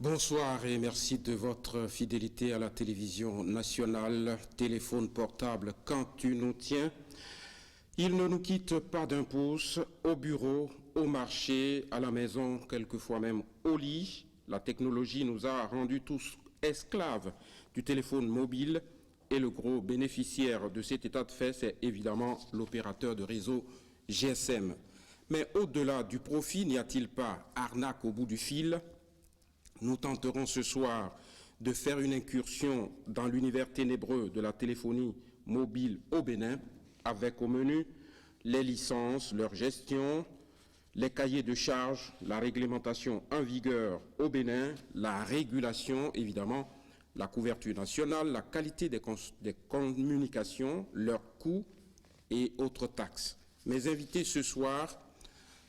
Bonsoir et merci de votre fidélité à la télévision nationale. Téléphone portable quand tu nous tiens. Il ne nous quitte pas d'un pouce, au bureau, au marché, à la maison, quelquefois même au lit. La technologie nous a rendus tous esclaves du téléphone mobile et le gros bénéficiaire de cet état de fait, c'est évidemment l'opérateur de réseau GSM. Mais au-delà du profit, n'y a-t-il pas arnaque au bout du fil ? Nous tenterons ce soir de faire une incursion dans l'univers ténébreux de la téléphonie mobile au Bénin, avec au menu les licences, leur gestion, les cahiers de charges, la réglementation en vigueur au Bénin, la régulation, évidemment, la couverture nationale, la qualité des communications, leurs coûts et autres taxes. Mes invités ce soir,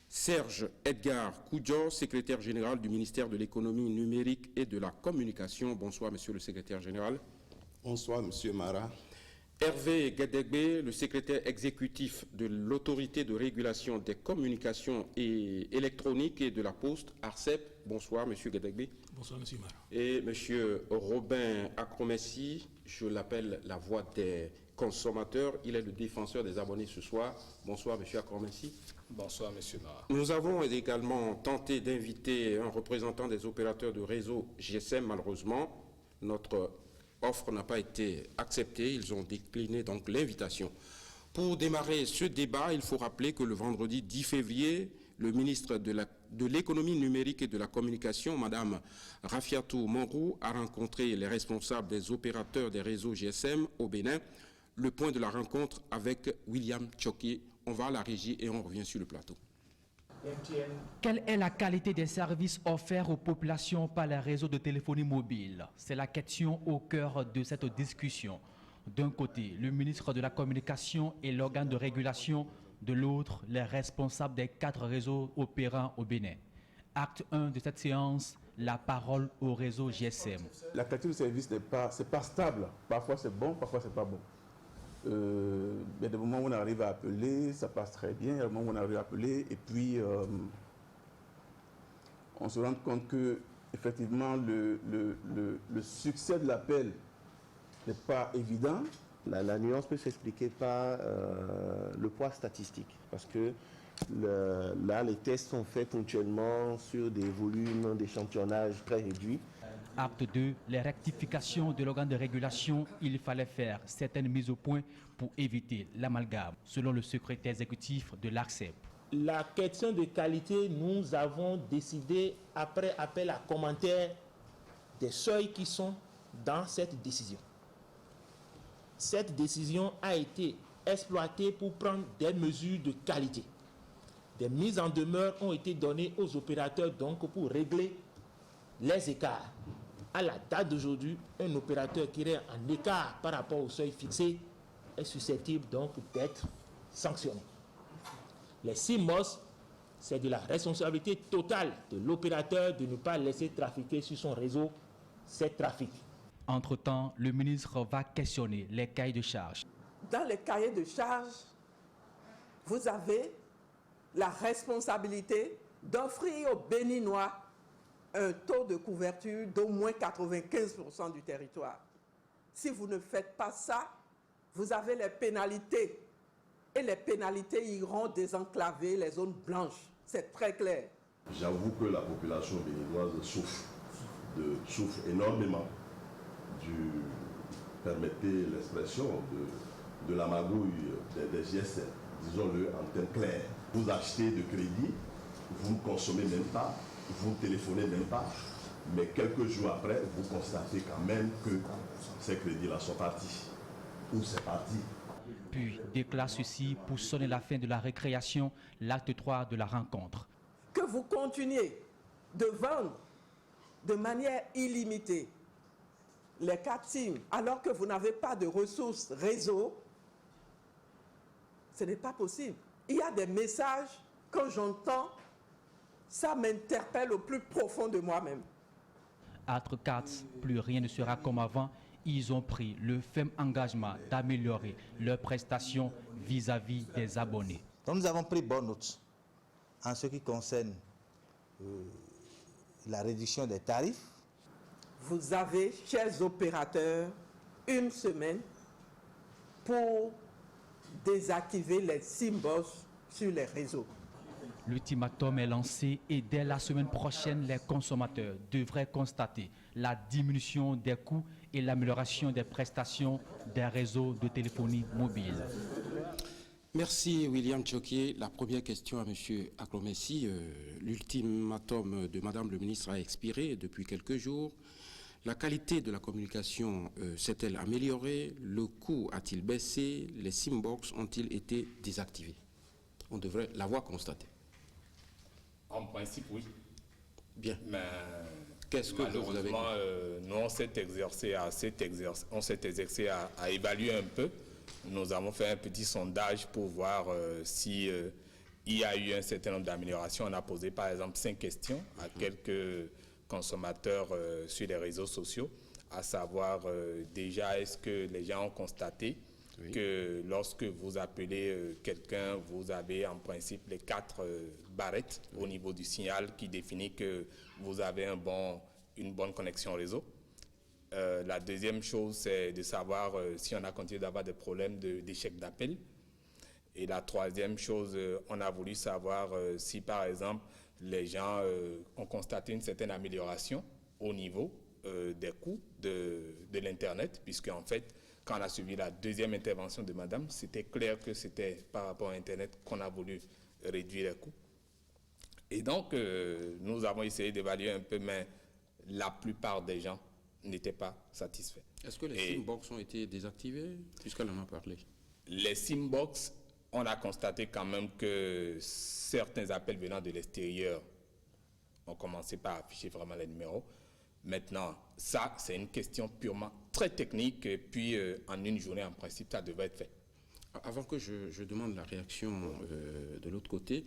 Serge Edgar Koudjo, secrétaire général du ministère de l'économie numérique et de la communication. Bonsoir, monsieur le secrétaire général. Bonsoir, monsieur Mara. Hervé Guédégbé, le secrétaire exécutif de l'autorité de régulation des communications électroniques et de la poste, ARCEP. Bonsoir, monsieur Guédégbé. Bonsoir, monsieur Mara. Et monsieur Robin Akromessi, je l'appelle la voix des consommateurs. Il est le défenseur des abonnés ce soir. Bonsoir, monsieur Akromessi. Bonsoir, monsieur Mara. Nous avons également tenté d'inviter un représentant des opérateurs de réseau GSM. Malheureusement, notre offre n'a pas été acceptée. Ils ont décliné donc l'invitation. Pour démarrer ce débat, il faut rappeler que le vendredi 10 février, le ministre de l'économie numérique et de la communication, Madame Rafiatou Monrou, a rencontré les responsables des opérateurs des réseaux GSM au Bénin. Le point de la rencontre avec William Tchoké. On va à la régie et on revient sur le plateau. Quelle est la qualité des services offerts aux populations par les réseaux de téléphonie mobile? C'est la question au cœur de cette discussion. D'un côté, le ministre de la Communication et l'organe de régulation, de l'autre, les responsables des 4 réseaux opérants au Bénin. Acte 1 de cette séance, la parole au réseau GSM. La qualité du service n'est pas stable. Parfois c'est bon, parfois c'est pas bon. Il y a des moments où on arrive à appeler, ça passe très bien. Il y a des moments où on arrive à appeler et puis on se rend compte que effectivement le succès de l'appel n'est pas évident. La nuance peut s'expliquer par le poids statistique, parce que là, les tests sont faits ponctuellement sur des volumes d'échantillonnage très réduits. Acte 2, les rectifications de l'organe de régulation, il fallait faire certaines mises au point pour éviter l'amalgame, selon le secrétaire exécutif de l'ARCEP. La question de qualité, nous avons décidé, après appel à commentaires, des seuils qui sont dans cette décision. Cette décision a été exploitée pour prendre des mesures de qualité. Des mises en demeure ont été données aux opérateurs donc pour régler les écarts. À la date d'aujourd'hui, un opérateur qui est en écart par rapport au seuil fixé est susceptible donc d'être sanctionné. Les 6 MOS, c'est de la responsabilité totale de l'opérateur de ne pas laisser trafiquer sur son réseau ces trafics. Entre-temps, le ministre va questionner les cahiers de charges. Dans les cahiers de charges, vous avez la responsabilité d'offrir aux Béninois un taux de couverture d'au moins 95% du territoire. Si vous ne faites pas ça, vous avez les pénalités. Et les pénalités iront désenclaver les zones blanches. C'est très clair. J'avoue que la population béninoise souffre énormément permettez l'expression, de la magouille des GSM. Disons-le en termes clairs. Vous achetez de crédit, vous ne consommez même pas, vous ne téléphonez même pas, mais quelques jours après, vous constatez quand même que ces crédits-là sont partis. Ou c'est parti. Puis déclare ceci pour sonner la fin de la récréation, l'acte 3 de la rencontre. Que vous continuez de vendre de manière illimitée les 4 SIM alors que vous n'avez pas de ressources réseau, ce n'est pas possible. Il y a des messages, quand j'entends, ça m'interpelle au plus profond de moi-même. Acte 4, plus rien ne sera comme avant. Ils ont pris le ferme engagement d'améliorer leurs prestations vis-à-vis des abonnés. Donc nous avons pris bonne note en ce qui concerne la réduction des tarifs, vous avez, chers opérateurs, une semaine pour désactiver les symboles sur les réseaux. L'ultimatum est lancé et dès la semaine prochaine, les consommateurs devraient constater la diminution des coûts et l'amélioration des prestations des réseaux de téléphonie mobile. Merci William Tchokier. La première question à M. Aklomesi. L'ultimatum de Madame le ministre a expiré depuis quelques jours. La qualité de la communication s'est-elle améliorée? Le coût a-t-il baissé? Les SIM-box ont-ils été désactivés? On devrait l'avoir constaté. En principe, oui. Bien. Mais qu'est-ce que vous avez nous, on s'est exercé à évaluer un peu. Nous avons fait un petit sondage pour voir si il y a eu un certain nombre d'améliorations. On a posé par exemple 5 questions à quelques consommateurs sur les réseaux sociaux, à savoir déjà est-ce que les gens ont constaté que lorsque vous appelez quelqu'un, vous avez en principe les 4 barrettes au niveau du signal qui définit que vous avez une bonne connexion au réseau. La deuxième chose, c'est de savoir si on a continué d'avoir des problèmes d'échec d'appel. Et la troisième chose, on a voulu savoir si, par exemple, les gens ont constaté une certaine amélioration au niveau des coûts de l'Internet, puisque en fait, quand on a suivi la deuxième intervention de Madame, c'était clair que c'était par rapport à Internet qu'on a voulu réduire les coûts. Et donc, nous avons essayé d'évaluer un peu, mais la plupart des gens n'étaient pas satisfaits. Est-ce que les SIM-box ont été désactivés, puisqu'elle en a parlé? Les SIM-box, on a constaté quand même que certains appels venant de l'extérieur ont commencé par afficher vraiment les numéros. Maintenant, ça, c'est une question purement très technique, et puis en une journée, en principe, ça devrait être fait. Avant que je demande la réaction de l'autre côté,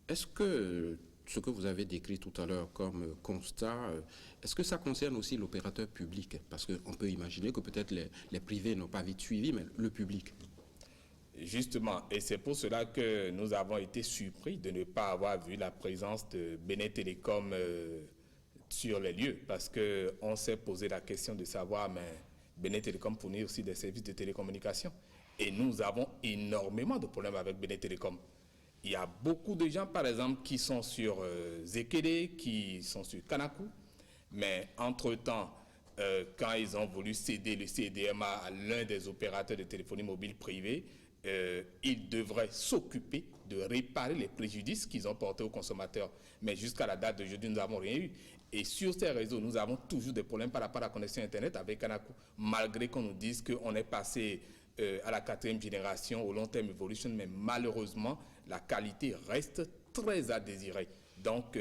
est-ce que ce que vous avez décrit tout à l'heure comme constat, est-ce que ça concerne aussi l'opérateur public? Parce qu'on peut imaginer que peut-être les privés n'ont pas vite suivi, mais le public. Justement, et c'est pour cela que nous avons été surpris de ne pas avoir vu la présence de Benet Télécom sur les lieux, parce qu'on s'est posé la question de savoir, mais Benet Télécom fournit aussi des services de télécommunication. Et nous avons énormément de problèmes avec Benet Télécom. Il y a beaucoup de gens, par exemple, qui sont sur Zekele, qui sont sur Kanaku, mais entre-temps, quand ils ont voulu céder le CDMA à l'un des opérateurs de téléphonie mobile privée, ils devraient s'occuper de réparer les préjudices qu'ils ont portés aux consommateurs. Mais jusqu'à la date d'aujourd'hui, nous n'avons rien eu. Et sur ces réseaux, nous avons toujours des problèmes par rapport à la connexion Internet avec Kanaku, malgré qu'on nous dise qu'on est passé à la 4e génération, au long terme evolution, mais malheureusement, la qualité reste très à désirer. Donc,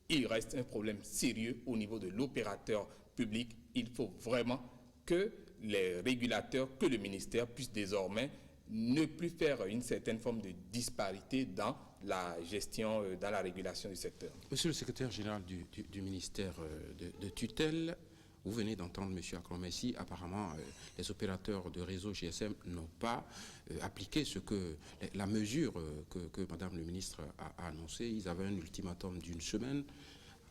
il reste un problème sérieux au niveau de l'opérateur public. Il faut vraiment que les régulateurs, que le ministère puisse désormais ne plus faire une certaine forme de disparité dans la gestion, dans la régulation du secteur. Monsieur le secrétaire général du ministère de tutelle, vous venez d'entendre M. Aklomesi. Apparemment, les opérateurs de réseau GSM n'ont pas appliqué la mesure que Madame le ministre a annoncée. Ils avaient un ultimatum d'une semaine.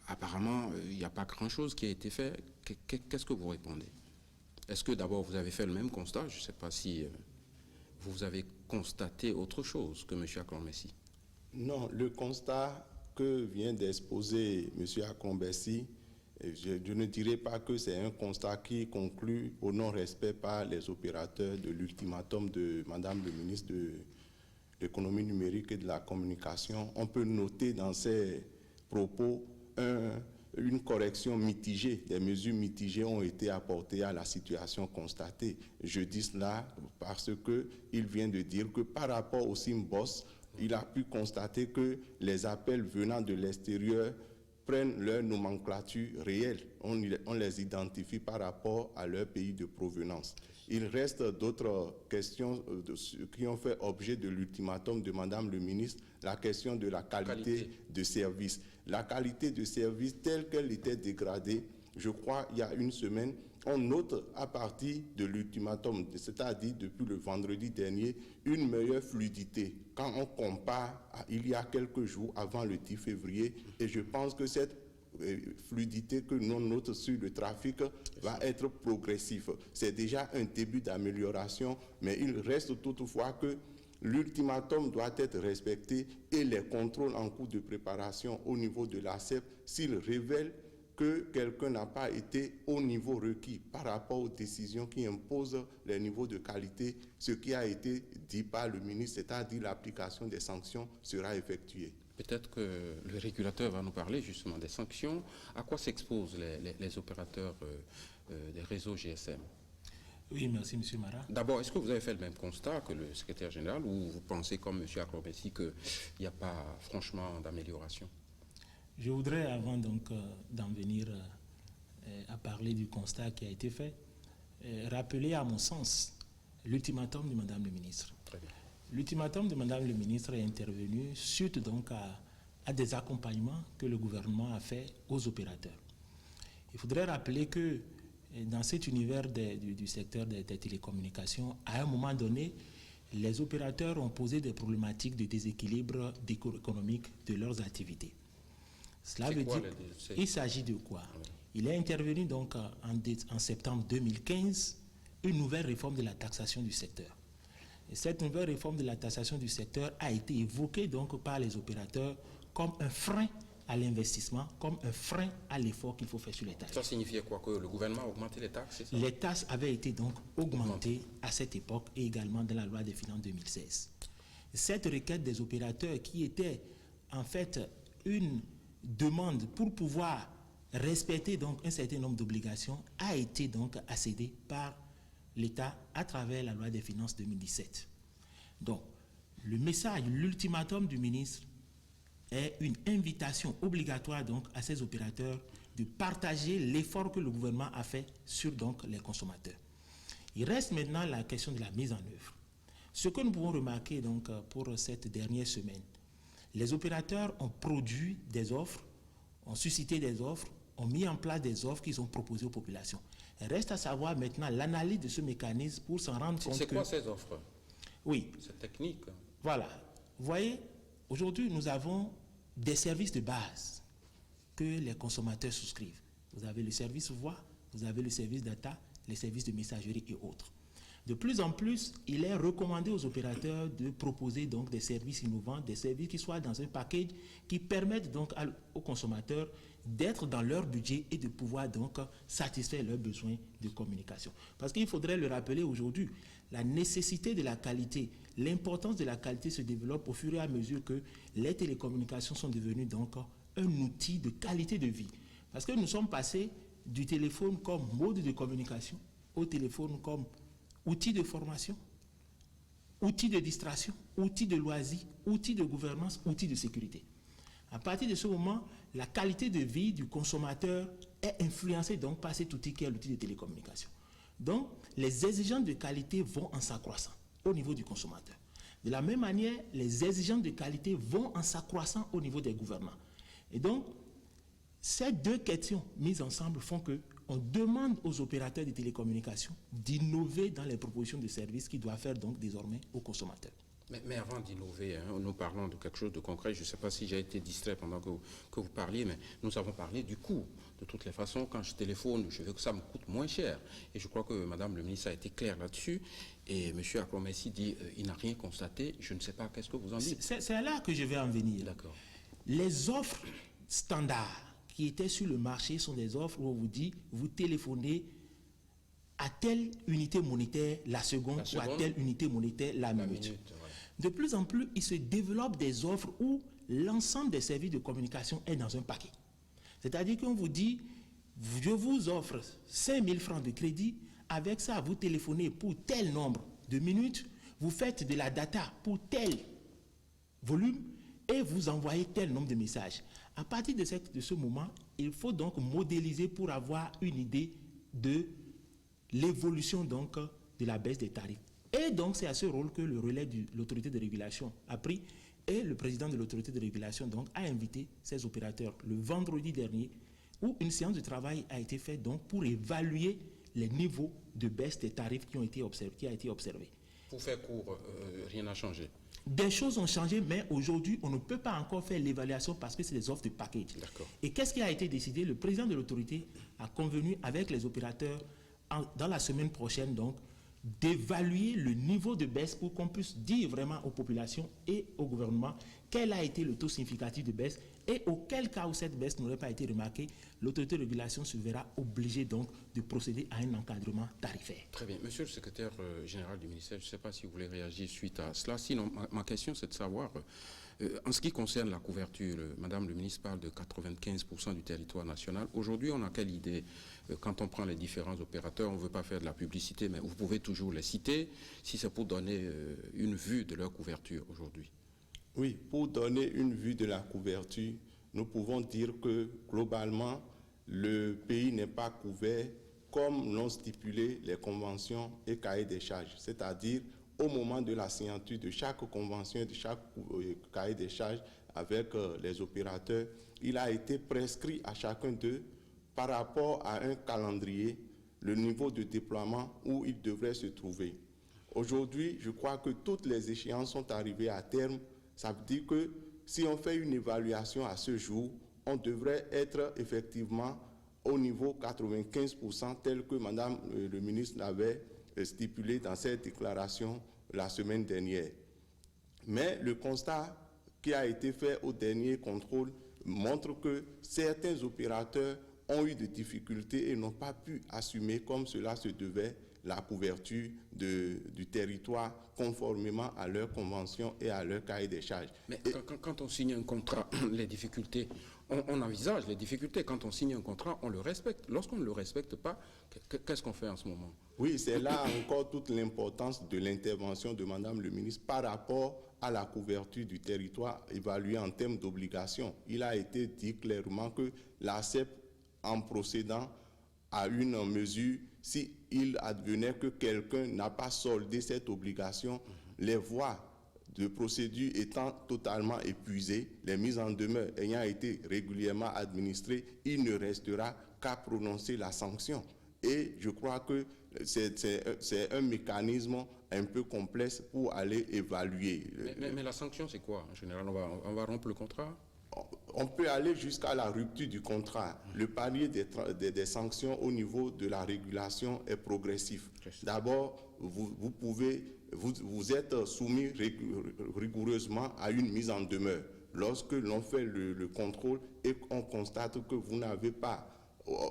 Apparemment, il n'y a pas grand-chose qui a été fait. Qu'est-ce que vous répondez? Est-ce que d'abord vous avez fait le même constat? Je ne sais pas si vous avez constaté autre chose que M. Aklomesi. Non, le constat que vient d'exposer M. Aklomesi, je ne dirais pas que c'est un constat qui conclut au non-respect par les opérateurs de l'ultimatum de Madame le ministre de l'économie numérique et de la communication. On peut noter dans ces propos une correction mitigée. Des mesures mitigées ont été apportées à la situation constatée. Je dis cela parce qu'il vient de dire que par rapport au SIM-box, il a pu constater que les appels venant de l'extérieur prennent leur nomenclature réelle. On les identifie par rapport à leur pays de provenance. Il reste d'autres questions qui ont fait objet de l'ultimatum de Madame le ministre, la question de la qualité de service. La qualité de service telle qu'elle était dégradée, je crois, il y a une semaine, on note à partir de l'ultimatum, c'est-à-dire depuis le vendredi dernier, une meilleure fluidité quand on compare à il y a quelques jours avant le 10 février. Et je pense que cette fluidité que l'on note sur le trafic va être progressif. C'est déjà un début d'amélioration, mais il reste toutefois que l'ultimatum doit être respecté et les contrôles en cours de préparation au niveau de l'ASEP, s'ils révèlent que quelqu'un n'a pas été au niveau requis par rapport aux décisions qui imposent les niveaux de qualité, ce qui a été dit par le ministre, c'est-à-dire l'application des sanctions sera effectuée. Peut-être que le régulateur va nous parler justement des sanctions. À quoi s'exposent les opérateurs des réseaux GSM? Oui, merci M. Marat. D'abord, est-ce que vous avez fait le même constat que le secrétaire général ou vous pensez comme M. Akrobessi qu'il n'y a pas franchement d'amélioration? Je voudrais, avant donc d'en venir à parler du constat qui a été fait, rappeler à mon sens l'ultimatum de Madame le ministre. Très bien. L'ultimatum de Madame le ministre est intervenu suite donc à des accompagnements que le gouvernement a fait aux opérateurs. Il faudrait rappeler que dans cet univers du secteur des télécommunications, à un moment donné, les opérateurs ont posé des problématiques de déséquilibre économique de leurs activités. Cela veut dire, il s'agit de quoi? Il est intervenu donc en septembre 2015 une nouvelle réforme de la taxation du secteur. Et cette nouvelle réforme de la taxation du secteur a été évoquée donc par les opérateurs comme un frein à l'investissement, comme un frein à l'effort qu'il faut faire sur les taxes. Ça signifiait quoi? Que le gouvernement a augmenté les taxes, c'est ça? Les taxes avaient été donc augmentées à cette époque et également dans la loi des finances 2016. Cette requête des opérateurs qui était en fait une demande pour pouvoir respecter donc un certain nombre d'obligations a été donc accédée par l'État à travers la loi des finances 2017. Donc, le message, l'ultimatum du ministre est une invitation obligatoire donc à ces opérateurs de partager l'effort que le gouvernement a fait sur donc les consommateurs. Il reste maintenant la question de la mise en œuvre. Ce que nous pouvons remarquer donc pour cette dernière semaine, les opérateurs ont produit des offres, ont suscité des offres, ont mis en place des offres qu'ils ont proposées aux populations. Il reste à savoir maintenant l'analyse de ce mécanisme pour s'en rendre compte. C'est quoi ces offres? Oui. C'est technique. Voilà. Vous voyez, aujourd'hui, nous avons des services de base que les consommateurs souscrivent. Vous avez le service voix, vous avez le service data, les services de messagerie et autres. De plus en plus, il est recommandé aux opérateurs de proposer donc des services innovants, des services qui soient dans un package qui permettent donc aux consommateurs d'être dans leur budget et de pouvoir donc satisfaire leurs besoins de communication. Parce qu'il faudrait le rappeler aujourd'hui, la nécessité de la qualité, l'importance de la qualité se développe au fur et à mesure que les télécommunications sont devenues donc un outil de qualité de vie. Parce que nous sommes passés du téléphone comme mode de communication au téléphone comme outil de formation, outil de distraction, outil de loisir, outil de gouvernance, outil de sécurité. À partir de ce moment, la qualité de vie du consommateur est influencée donc par cet outil qui est l'outil de télécommunication. Donc, les exigences de qualité vont en s'accroissant au niveau du consommateur. De la même manière, les exigences de qualité vont en s'accroissant au niveau des gouvernants. Et donc, ces deux questions mises ensemble font qu'on demande aux opérateurs de télécommunications d'innover dans les propositions de services qu'ils doivent faire donc désormais aux consommateurs. Mais avant d'innover, nous parlons de quelque chose de concret. Je ne sais pas si j'ai été distrait pendant que vous parliez, mais nous avons parlé du coût. De toutes les façons, quand je téléphone, je veux que ça me coûte moins cher. Et je crois que Madame le ministre a été claire là-dessus. Et M. Akromessi dit il n'a rien constaté. Je ne sais pas, qu'est-ce que vous en dites? C'est là que je vais en venir. D'accord. Les offres standards qui étaient sur le marché sont des offres où on vous dit vous téléphonez à telle unité monétaire la seconde ou à telle unité monétaire la minute. De plus en plus, il se développe des offres où l'ensemble des services de communication est dans un paquet. C'est-à-dire qu'on vous dit, je vous offre 5 000 francs de crédit, avec ça, vous téléphonez pour tel nombre de minutes, vous faites de la data pour tel volume et vous envoyez tel nombre de messages. À partir de ce moment, il faut donc modéliser pour avoir une idée de l'évolution donc de la baisse des tarifs. Et donc, c'est à ce rôle que le relais de l'autorité de régulation a pris et le président de l'autorité de régulation donc, a invité ses opérateurs le vendredi dernier où une séance de travail a été faite donc, pour évaluer les niveaux de baisse des tarifs qui a été observé. Pour faire court, rien n'a changé. Des choses ont changé, mais aujourd'hui, on ne peut pas encore faire l'évaluation parce que c'est des offres de package. Et qu'est-ce qui a été décidé? Le président de l'autorité a convenu avec les opérateurs dans la semaine prochaine, donc, d'évaluer le niveau de baisse pour qu'on puisse dire vraiment aux populations et au gouvernement quel a été le taux significatif de baisse et auquel cas où cette baisse n'aurait pas été remarquée, l'autorité de régulation se verra obligée donc de procéder à un encadrement tarifaire. Très bien. Monsieur le secrétaire général du ministère, je ne sais pas si vous voulez réagir suite à cela. Sinon, ma question c'est de savoir, en ce qui concerne la couverture, Madame le ministre parle de 95% du territoire national. Aujourd'hui, on a quelle idée? Quand on prend les différents opérateurs, on ne veut pas faire de la publicité, mais vous pouvez toujours les citer, si c'est pour donner une vue de leur couverture aujourd'hui. Oui, pour donner une vue de la couverture, nous pouvons dire que globalement, le pays n'est pas couvert comme l'ont stipulé les conventions et cahiers des charges. C'est-à-dire, au moment de la signature de chaque convention et de chaque cahier des charges avec les opérateurs, il a été prescrit à chacun d'eux par rapport à un calendrier, le niveau de déploiement où il devrait se trouver. Aujourd'hui, je crois que toutes les échéances sont arrivées à terme. Ça veut dire que si on fait une évaluation à ce jour, on devrait être effectivement au niveau 95% tel que Madame le ministre l'avait stipulé dans cette déclaration la semaine dernière. Mais le constat qui a été fait au dernier contrôle montre que certains opérateurs ont eu des difficultés et n'ont pas pu assumer comme cela se devait la couverture du territoire conformément à leurs conventions et à leur cahier des charges. Mais quand on signe un contrat, les difficultés, on envisage les difficultés. Quand on signe un contrat, on le respecte. Lorsqu'on ne le respecte pas, qu'est-ce qu'on fait en ce moment? Oui, c'est là encore toute l'importance de l'intervention de Madame le ministre par rapport à la couverture du territoire évaluée en termes d'obligations. Il a été dit clairement que l'ARCEP, en procédant à une mesure, s'il advenait que quelqu'un n'a pas soldé cette obligation, les voies de procédure étant totalement épuisées, les mises en demeure ayant été régulièrement administrées, il ne restera qu'à prononcer la sanction. Et je crois que c'est un mécanisme un peu complexe pour aller évaluer. Mais la sanction, c'est quoi? En général, on va rompre le contrat? On peut aller jusqu'à la rupture du contrat. Le palier des sanctions au niveau de la régulation est progressif. D'abord, vous êtes soumis rigoureusement à une mise en demeure. Lorsque l'on fait le contrôle et qu'on constate que vous n'avez pas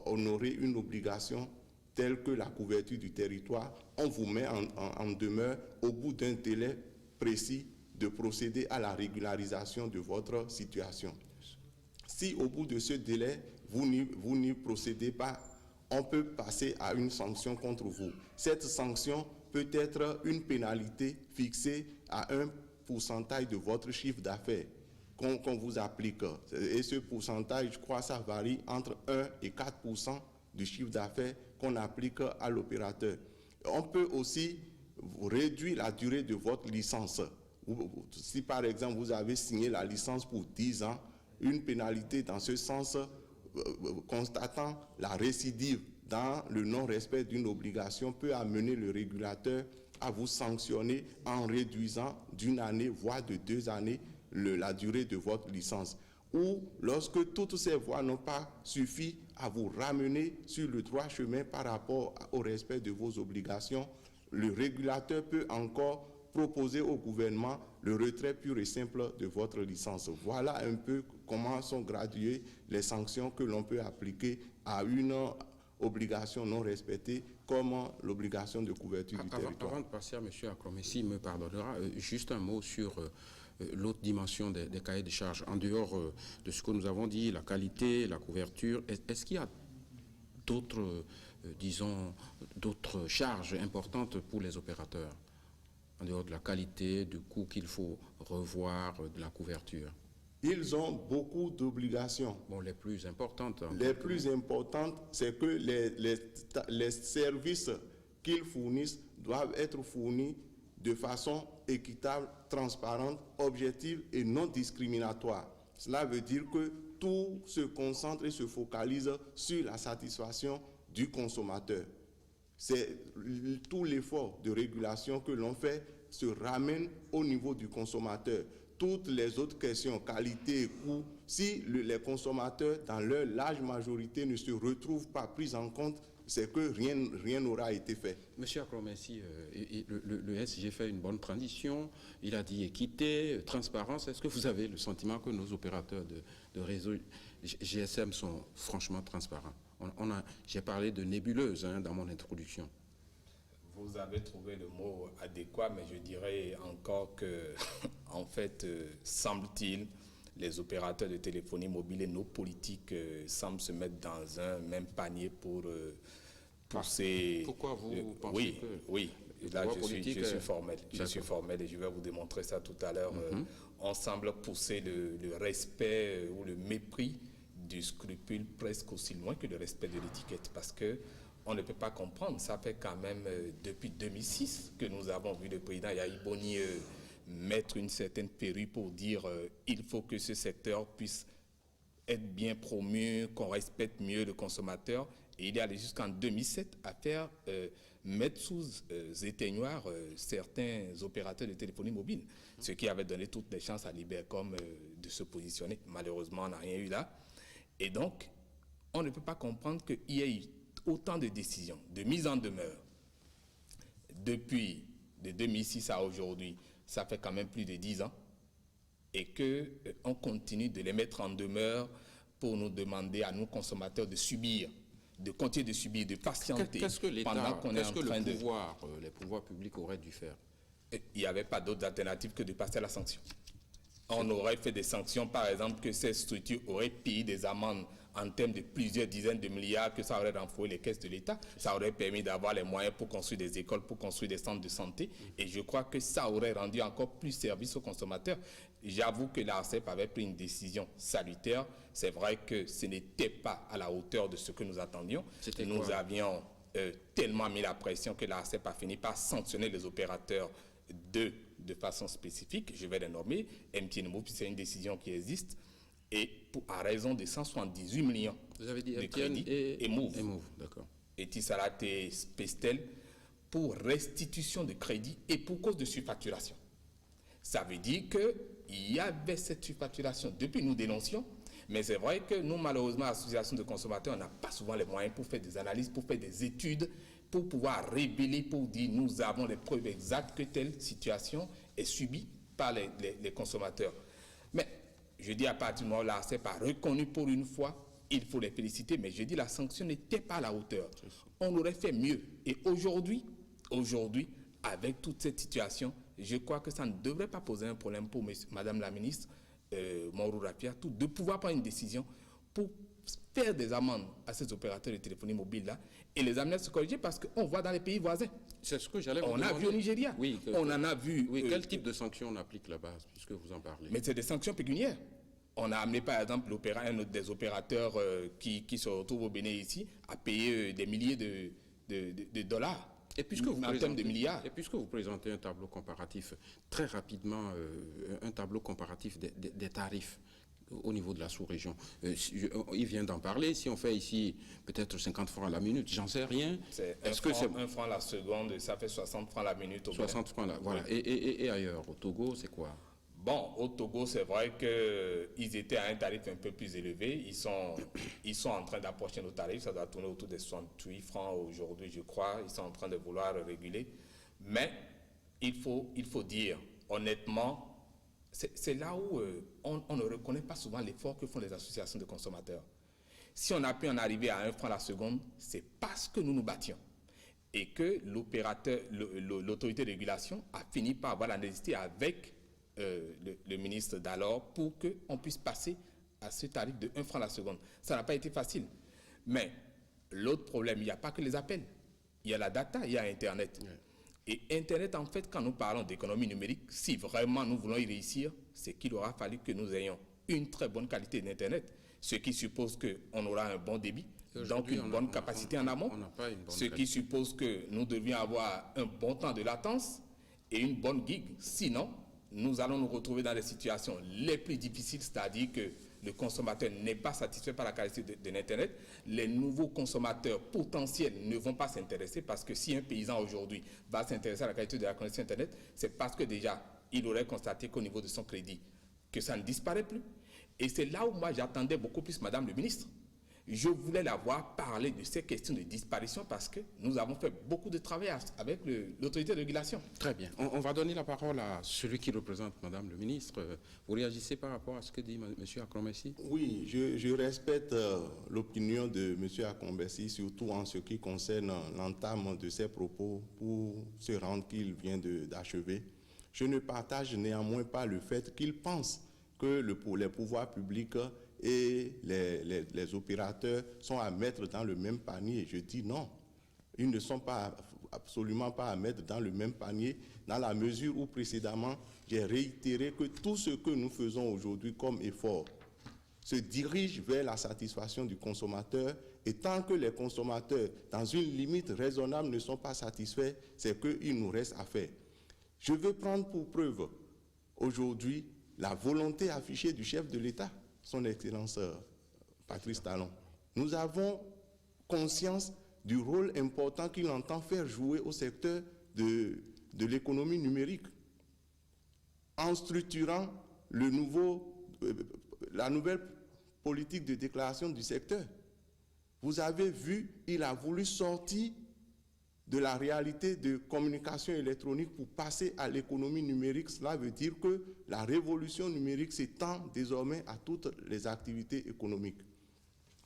honoré une obligation telle que la couverture du territoire, on vous met en demeure au bout d'un délai précis de procéder à la régularisation de votre situation. Si au bout de ce délai, vous n'y procédez pas, on peut passer à une sanction contre vous. Cette sanction peut être une pénalité fixée à un pourcentage de votre chiffre d'affaires qu'on vous applique. Et ce pourcentage, je crois, ça varie entre 1 et 4% du chiffre d'affaires qu'on applique à l'opérateur. On peut aussi réduire la durée de votre licence. Si par exemple vous avez signé la licence pour 10 ans, une pénalité dans ce sens, constatant la récidive dans le non-respect d'une obligation, peut amener le régulateur à vous sanctionner en réduisant d'une année, voire de 2 années, la durée de votre licence. Ou lorsque toutes ces voies n'ont pas suffi à vous ramener sur le droit chemin par rapport au respect de vos obligations, le régulateur peut encore proposer au gouvernement le retrait pur et simple de votre licence. Voilà un peu comment sont graduées les sanctions que l'on peut appliquer à une obligation non respectée comme l'obligation de couverture du territoire. Avant de passer à M. Akromessi, me pardonnera, juste un mot sur l'autre dimension des cahiers de charges. En dehors de ce que nous avons dit, la qualité, la couverture, est-ce qu'il y a d'autres, disons, d'autres charges importantes pour les opérateurs, en dehors de la qualité, du coût qu'il faut revoir, de la couverture? Ils ont beaucoup d'obligations. Bon, les plus importantes. Les plus importantes, c'est que les services qu'ils fournissent doivent être fournis de façon équitable, transparente, objective et non discriminatoire. Cela veut dire que tout se concentre et se focalise sur la satisfaction du consommateur. C'est tout l'effort de régulation que l'on fait se ramène au niveau du consommateur. Toutes les autres questions, qualité, coût, si les consommateurs, dans leur large majorité, ne se retrouvent pas pris en compte, c'est que rien n'aura été fait. Monsieur Akromessi, le SG fait une bonne transition. Il a dit équité, transparence. Est-ce que vous avez le sentiment que nos opérateurs de réseau GSM sont franchement transparents? J'ai parlé de nébuleuse dans mon introduction. Vous avez trouvé le mot adéquat, mais je dirais encore que, en fait, semble-t-il, les opérateurs de téléphonie mobile et nos politiques semblent se mettre dans un même panier pour pousser... Pourquoi vous pensez oui, que... Oui, là je suis formel. Je suis formel et je vais vous démontrer ça tout à l'heure. On semble pousser le respect ou le mépris du scrupule presque aussi loin que le respect de l'étiquette, parce que on ne peut pas comprendre. Ça fait quand même depuis 2006 que nous avons vu le président Yahi Boni mettre une certaine pérille pour dire il faut que ce secteur puisse être bien promu, qu'on respecte mieux le consommateur. Et il est allé jusqu'en 2007 à faire mettre sous éteignoir certains opérateurs de téléphonie mobile, ce qui avait donné toutes les chances à Libercom de se positionner. Malheureusement, on n'a rien eu là. Et donc, on ne peut pas comprendre qu'il y ait eu autant de décisions, de mise en demeure, depuis de 2006 à aujourd'hui, ça fait quand même plus de 10 ans, et qu'on continue de les mettre en demeure pour nous demander à nous consommateurs de subir, de continuer de subir, de patienter. Qu'est-ce que l'État, les pouvoirs publics auraient dû faire? Il n'y avait pas d'autres alternatives que de passer à la sanction. On aurait fait des sanctions, par exemple, que ces structures auraient payé des amendes en termes de plusieurs dizaines de milliards, que ça aurait renfloué les caisses de l'État. Ça aurait permis d'avoir les moyens pour construire des écoles, pour construire des centres de santé. Et je crois que ça aurait rendu encore plus service aux consommateurs. J'avoue que l'ARCEP avait pris une décision salutaire. C'est vrai que ce n'était pas à la hauteur de ce que nous attendions. Nous avions tellement mis la pression que l'ARCEP a fini par sanctionner les opérateurs de façon spécifique. Je vais les nommer. MTN Move, c'est une décision qui existe. Et à raison de 178 millions vous avez dit de crédits et Move. D'accord. Et Tissalat et Pestel pour restitution de crédit et pour cause de surfacturation. Ça veut dire qu'il y avait cette surfacturation depuis nous dénoncions, mais c'est vrai que nous, malheureusement, l'association de consommateurs, on n'a pas souvent les moyens pour faire des analyses, pour faire des études, pour pouvoir révéler, pour dire nous avons les preuves exactes que telle situation est subie par les consommateurs. Mais je dis à partir du moment où l'ARCEP a reconnu pour une fois, il faut les féliciter, mais je dis la sanction n'était pas à la hauteur. On aurait fait mieux. Et aujourd'hui, avec toute cette situation, je crois que ça ne devrait pas poser un problème pour Madame la ministre, Maurou Rafiatou, de pouvoir prendre une décision pour faire des amendes à ces opérateurs de téléphonie mobile-là et les amener à se corriger, parce qu'on voit dans les pays voisins. C'est ce que j'allais vous demander. On a vu au Nigeria. Oui, on en a vu. Oui, quel type de sanctions on applique là-bas, puisque vous en parlez? Mais c'est des sanctions pécuniaires. On a amené par exemple un des opérateurs qui se retrouve au Bénin ici à payer des milliers de dollars. Et puisque vous en termes de milliards. Et puisque vous présentez un tableau comparatif, très rapidement, un tableau comparatif des tarifs au niveau de la sous-région. Il vient d'en parler. Si on fait ici peut-être 50 francs à la minute, j'en sais rien. C'est 1 franc la seconde, ça fait 60 francs la minute au 60 francs là, voilà. Oui. Et ailleurs, au Togo, c'est quoi? Bon, au Togo, c'est vrai qu'ils étaient à un tarif un peu plus élevé. Ils sont en train d'approcher nos tarifs. Ça doit tourner autour des 68 francs aujourd'hui, je crois. Ils sont en train de vouloir réguler. Mais il faut dire, honnêtement, c'est là où on ne reconnaît pas souvent l'effort que font les associations de consommateurs. Si on a pu en arriver à 1 franc la seconde, c'est parce que nous nous battions. Et que l'autorité de régulation a fini par avoir la nécessité avec le ministre d'alors pour qu'on puisse passer à ce tarif de 1 franc la seconde. Ça n'a pas été facile. Mais l'autre problème, il n'y a pas que les appels. Il y a la data, il y a Internet. Ouais. Et Internet, en fait, quand nous parlons d'économie numérique, si vraiment nous voulons y réussir, c'est qu'il aura fallu que nous ayons une très bonne qualité d'Internet, ce qui suppose qu'on aura un bon débit, donc une bonne capacité en amont, ce qui suppose que nous devions avoir un bon temps de latence et une bonne gig. Sinon, nous allons nous retrouver dans des situations les plus difficiles, c'est-à-dire que le consommateur n'est pas satisfait par la qualité de l'Internet, les nouveaux consommateurs potentiels ne vont pas s'intéresser, parce que si un paysan aujourd'hui va s'intéresser à la qualité de la connexion Internet, c'est parce que déjà, il aurait constaté qu'au niveau de son crédit, que ça ne disparaît plus. Et c'est là où moi j'attendais beaucoup plus Madame le ministre. Je voulais la voir parler de ces questions de disparition, parce que nous avons fait beaucoup de travail avec l'autorité de régulation. Très bien. On va donner la parole à celui qui représente Madame le ministre. Vous réagissez par rapport à ce que dit M. Akombessi? Oui, je respecte l'opinion de M. Akombessi, surtout en ce qui concerne l'entame de ses propos pour se rendre qu'il vient d'achever. Je ne partage néanmoins pas le fait qu'il pense que les pouvoirs publics et les opérateurs sont à mettre dans le même panier. Je dis non, ils ne sont absolument pas à mettre dans le même panier, dans la mesure où précédemment j'ai réitéré que tout ce que nous faisons aujourd'hui comme effort se dirige vers la satisfaction du consommateur, et tant que les consommateurs, dans une limite raisonnable, ne sont pas satisfaits, c'est qu'il nous reste à faire. Je veux prendre pour preuve aujourd'hui la volonté affichée du chef de l'État, son Excellence Patrice Talon. Nous avons conscience du rôle important qu'il entend faire jouer au secteur de l'économie numérique, en structurant la nouvelle politique de déclaration du secteur. Vous avez vu, il a voulu sortir de la réalité de communication électronique pour passer à l'économie numérique. Cela veut dire que la révolution numérique s'étend désormais à toutes les activités économiques.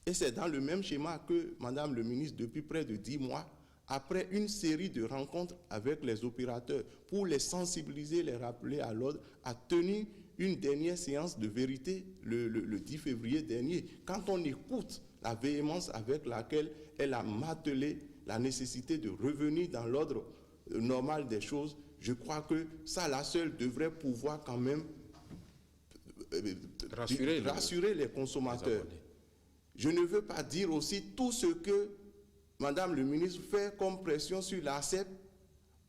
Et c'est dans le même schéma que Madame le ministre, depuis près de 10 mois, après une série de rencontres avec les opérateurs pour les sensibiliser, les rappeler à l'ordre, a tenu une dernière séance de vérité le 10 février dernier. Quand on écoute la véhémence avec laquelle elle a martelé la nécessité de revenir dans l'ordre normal des choses, je crois que ça, la seule, devrait pouvoir quand même rassurer les consommateurs. Je ne veux pas dire aussi tout ce que Madame le ministre fait comme pression sur l'ARCEP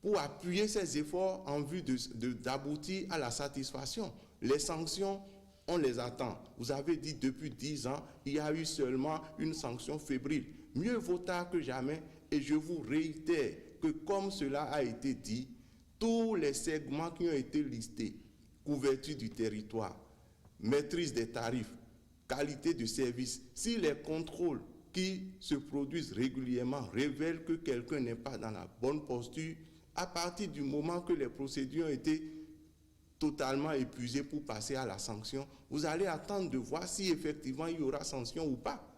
pour appuyer ses efforts en vue d'aboutir à la satisfaction. Les sanctions, on les attend. Vous avez dit depuis 10 ans, il y a eu seulement une sanction fébrile. Mieux vaut tard que jamais. Et je vous réitère que, comme cela a été dit, tous les segments qui ont été listés, couverture du territoire, maîtrise des tarifs, qualité de service, si les contrôles qui se produisent régulièrement révèlent que quelqu'un n'est pas dans la bonne posture, à partir du moment que les procédures ont été totalement épuisées pour passer à la sanction, vous allez attendre de voir si effectivement il y aura sanction ou pas.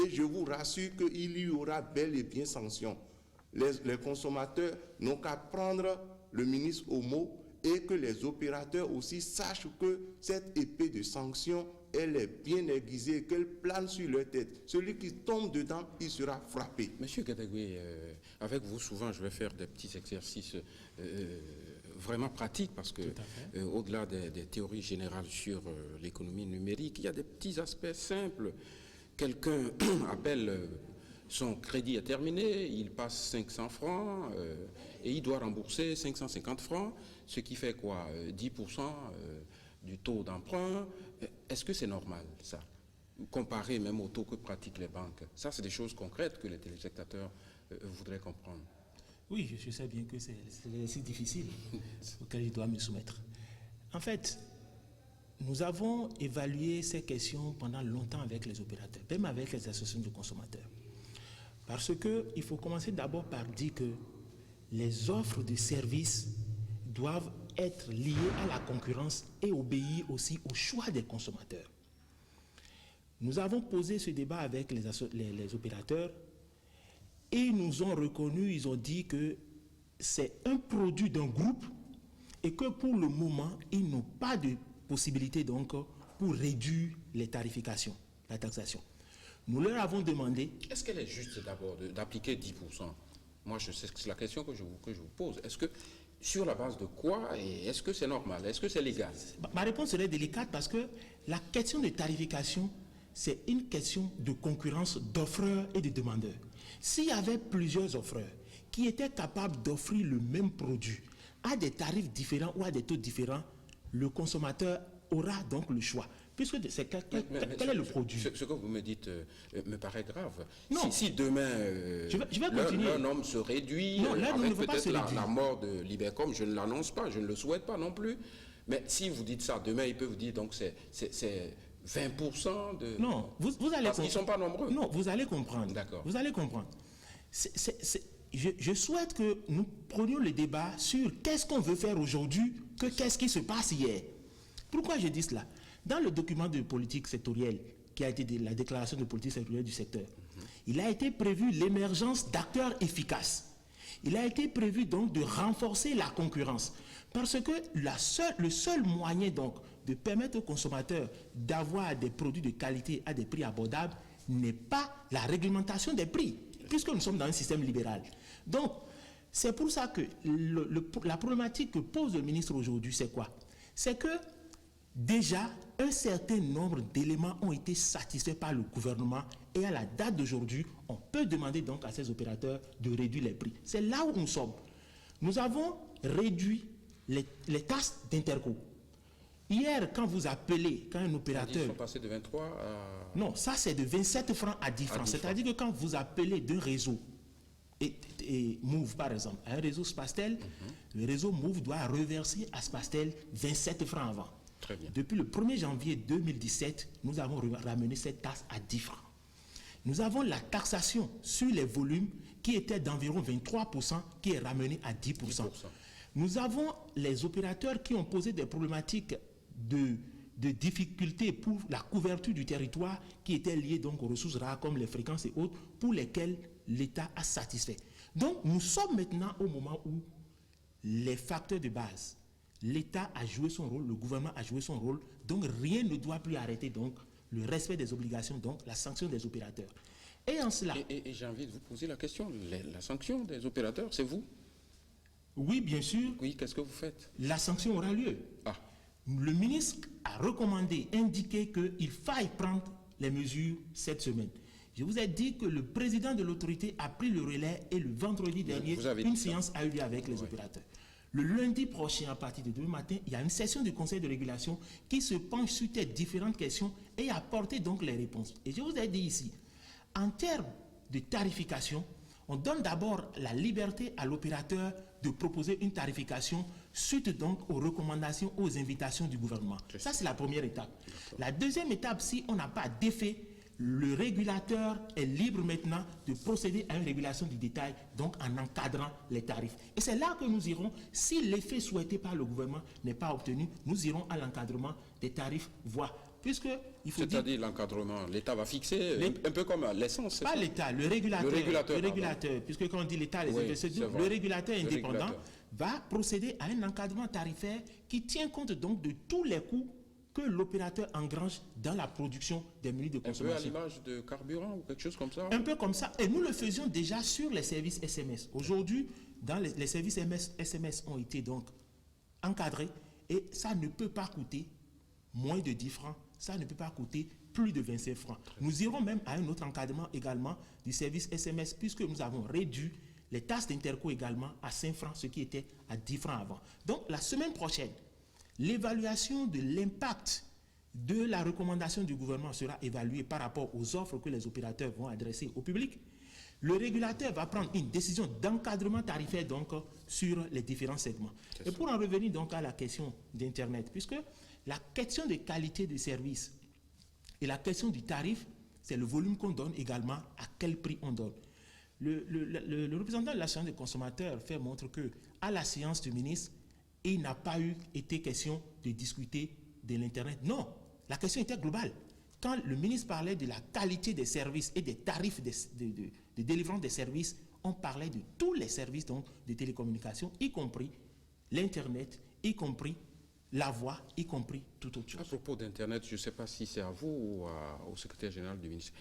Et je vous rassure qu'il y aura bel et bien sanction. Les consommateurs n'ont qu'à prendre le ministre au mot, et que les opérateurs aussi sachent que cette épée de sanction, elle est bien aiguisée, qu'elle plane sur leur tête. Celui qui tombe dedans, il sera frappé. Monsieur Gadagoué, avec vous, souvent, je vais faire des petits exercices vraiment pratiques, parce que au-delà des théories générales sur l'économie numérique, il y a des petits aspects simples. Quelqu'un appelle, son crédit est terminé, il passe 500 francs et il doit rembourser 550 francs, ce qui fait quoi, 10% du taux d'emprunt. Est-ce que c'est normal, ça, comparé même au taux que pratiquent les banques? Ça, c'est des choses concrètes que les téléspectateurs voudraient comprendre. Oui, je sais bien que c'est difficile auquel je dois me soumettre. En fait, nous avons évalué ces questions pendant longtemps avec les opérateurs, même avec les associations de consommateurs. Parce qu'il faut commencer d'abord par dire que les offres de services doivent être liées à la concurrence et obéir aussi au choix des consommateurs. Nous avons posé ce débat avec les opérateurs et ils nous ont reconnu, ils ont dit que c'est un produit d'un groupe et que pour le moment, ils n'ont pas de possibilité donc pour réduire les tarifications, la taxation. Nous leur avons demandé... Est-ce qu'elle est juste d'abord d'appliquer 10%? Moi, c'est la question que je vous pose. Est-ce que, sur la base de quoi, et est-ce que c'est normal? Est-ce que c'est légal? Ma réponse serait délicate parce que la question de tarification, c'est une question de concurrence d'offreurs et de demandeurs. S'il y avait plusieurs offreurs qui étaient capables d'offrir le même produit à des tarifs différents ou à des taux différents, le consommateur aura donc le choix. Puisque quel est le produit? Ce que vous me dites me paraît grave. Non. Si demain je vais continuer. un homme se réduit, Non, là, avec ne pas se peut-être la réduire. mort de Libercom, je ne l'annonce pas, je ne le souhaite pas non plus. Mais si vous dites ça, demain, il peut vous dire donc c'est 20% de... Non, vous allez Parce qu'ils ne sont pas nombreux. Non, vous allez comprendre. D'accord. Vous allez comprendre. Je souhaite que nous prenions le débat sur qu'est-ce qu'on veut faire aujourd'hui, qu'est-ce qui se passe hier. Pourquoi je dis cela? Dans le document de politique sectorielle, qui a été la déclaration de politique sectorielle du secteur, il a été prévu l'émergence d'acteurs efficaces. Il a été prévu donc de renforcer la concurrence. Parce que le seul moyen donc de permettre aux consommateurs d'avoir des produits de qualité à des prix abordables n'est pas la réglementation des prix, puisque nous sommes dans un système libéral. Donc, c'est pour ça que la problématique que pose le ministre aujourd'hui, c'est quoi? C'est que déjà, un certain nombre d'éléments ont été satisfaits par le gouvernement et à la date d'aujourd'hui, on peut demander donc à ces opérateurs de réduire les prix. C'est là où nous sommes. Nous avons réduit les taxes d'interco. Hier, quand vous appelez, quand un opérateur... Ils sont passés de 23 à... Non, ça c'est de 27 francs à 10 francs. C'est-à-dire que quand vous appelez d'un réseau, et Move par exemple, à un réseau Spastel, le réseau Move doit reverser à Spastel 27 francs avant. Très bien. Depuis le 1er janvier 2017, nous avons ramené cette taxe à 10 francs. Nous avons la taxation sur les volumes qui était d'environ 23%, qui est ramenée à 10%. Nous avons les opérateurs qui ont posé des problématiques de difficultés pour la couverture du territoire qui étaient liées donc aux ressources rares comme les fréquences et autres, pour lesquelles l'État a satisfait. Donc nous sommes maintenant au moment où les facteurs de base, l'État a joué son rôle, le gouvernement a joué son rôle, donc rien ne doit plus arrêter donc le respect des obligations, donc la sanction des opérateurs. Et en cela... Et j'ai envie de vous poser la question, la sanction des opérateurs, c'est vous? Oui, bien sûr. Oui, qu'est-ce que vous faites? La sanction aura lieu. Le ministre a recommandé, indiqué qu'il faille prendre les mesures cette semaine. Je vous ai dit que le président de l'autorité a pris le relais et le vendredi dernier, une séance a eu lieu avec les opérateurs. Le lundi prochain, à partir de demain matin, il y a une session du conseil de régulation qui se penche sur ces différentes questions et apporter donc les réponses. Et je vous ai dit ici, en termes de tarification, on donne d'abord la liberté à l'opérateur de proposer une tarification suite donc aux recommandations, aux invitations du gouvernement. Ça, c'est la première étape. La deuxième étape, si on n'a pas d'effet, le régulateur est libre maintenant de procéder à une régulation du détail, donc en encadrant les tarifs. Et c'est là que nous irons, si l'effet souhaité par le gouvernement n'est pas obtenu, nous irons à l'encadrement des tarifs voies. Puisque il faut C'est-à-dire l'encadrement, l'État va fixer un peu comme l'essence. Pas l'État, le régulateur. Puisque quand on dit l'État, le régulateur indépendant va procéder à un encadrement tarifaire qui tient compte donc de tous les coûts que l'opérateur engrange dans la production des minutes de consommation. Un peu à l'image de carburant ou quelque chose comme ça? Un peu comme ça. Et nous le faisions déjà sur les services SMS. Aujourd'hui, dans les services SMS ont été donc encadrés et ça ne peut pas coûter moins de 10 francs. Ça ne peut pas coûter plus de 25 francs. Nous irons même à un autre encadrement également du service SMS puisque nous avons réduit les taxes d'interco également à 5 francs, ce qui était à 10 francs avant. Donc la semaine prochaine, l'évaluation de l'impact de la recommandation du gouvernement sera évaluée par rapport aux offres que les opérateurs vont adresser au public. Le régulateur va prendre une décision d'encadrement tarifaire donc sur les différents segments. Et pour en revenir donc à la question d'Internet, puisque la question de qualité de service et la question du tarif, c'est le volume qu'on donne également, à quel prix on donne. Le représentant de l'Association des consommateurs fait montre qu'à la séance du ministre, il n'a pas été question de discuter de l'Internet. Non, la question était globale. Quand le ministre parlait de la qualité des services et des tarifs de délivrance des services, on parlait de tous les services donc, de télécommunications, y compris l'Internet, y compris la voix, y compris toute autre chose. À propos d'Internet, je ne sais pas si c'est à vous ou au secrétaire général du ministère.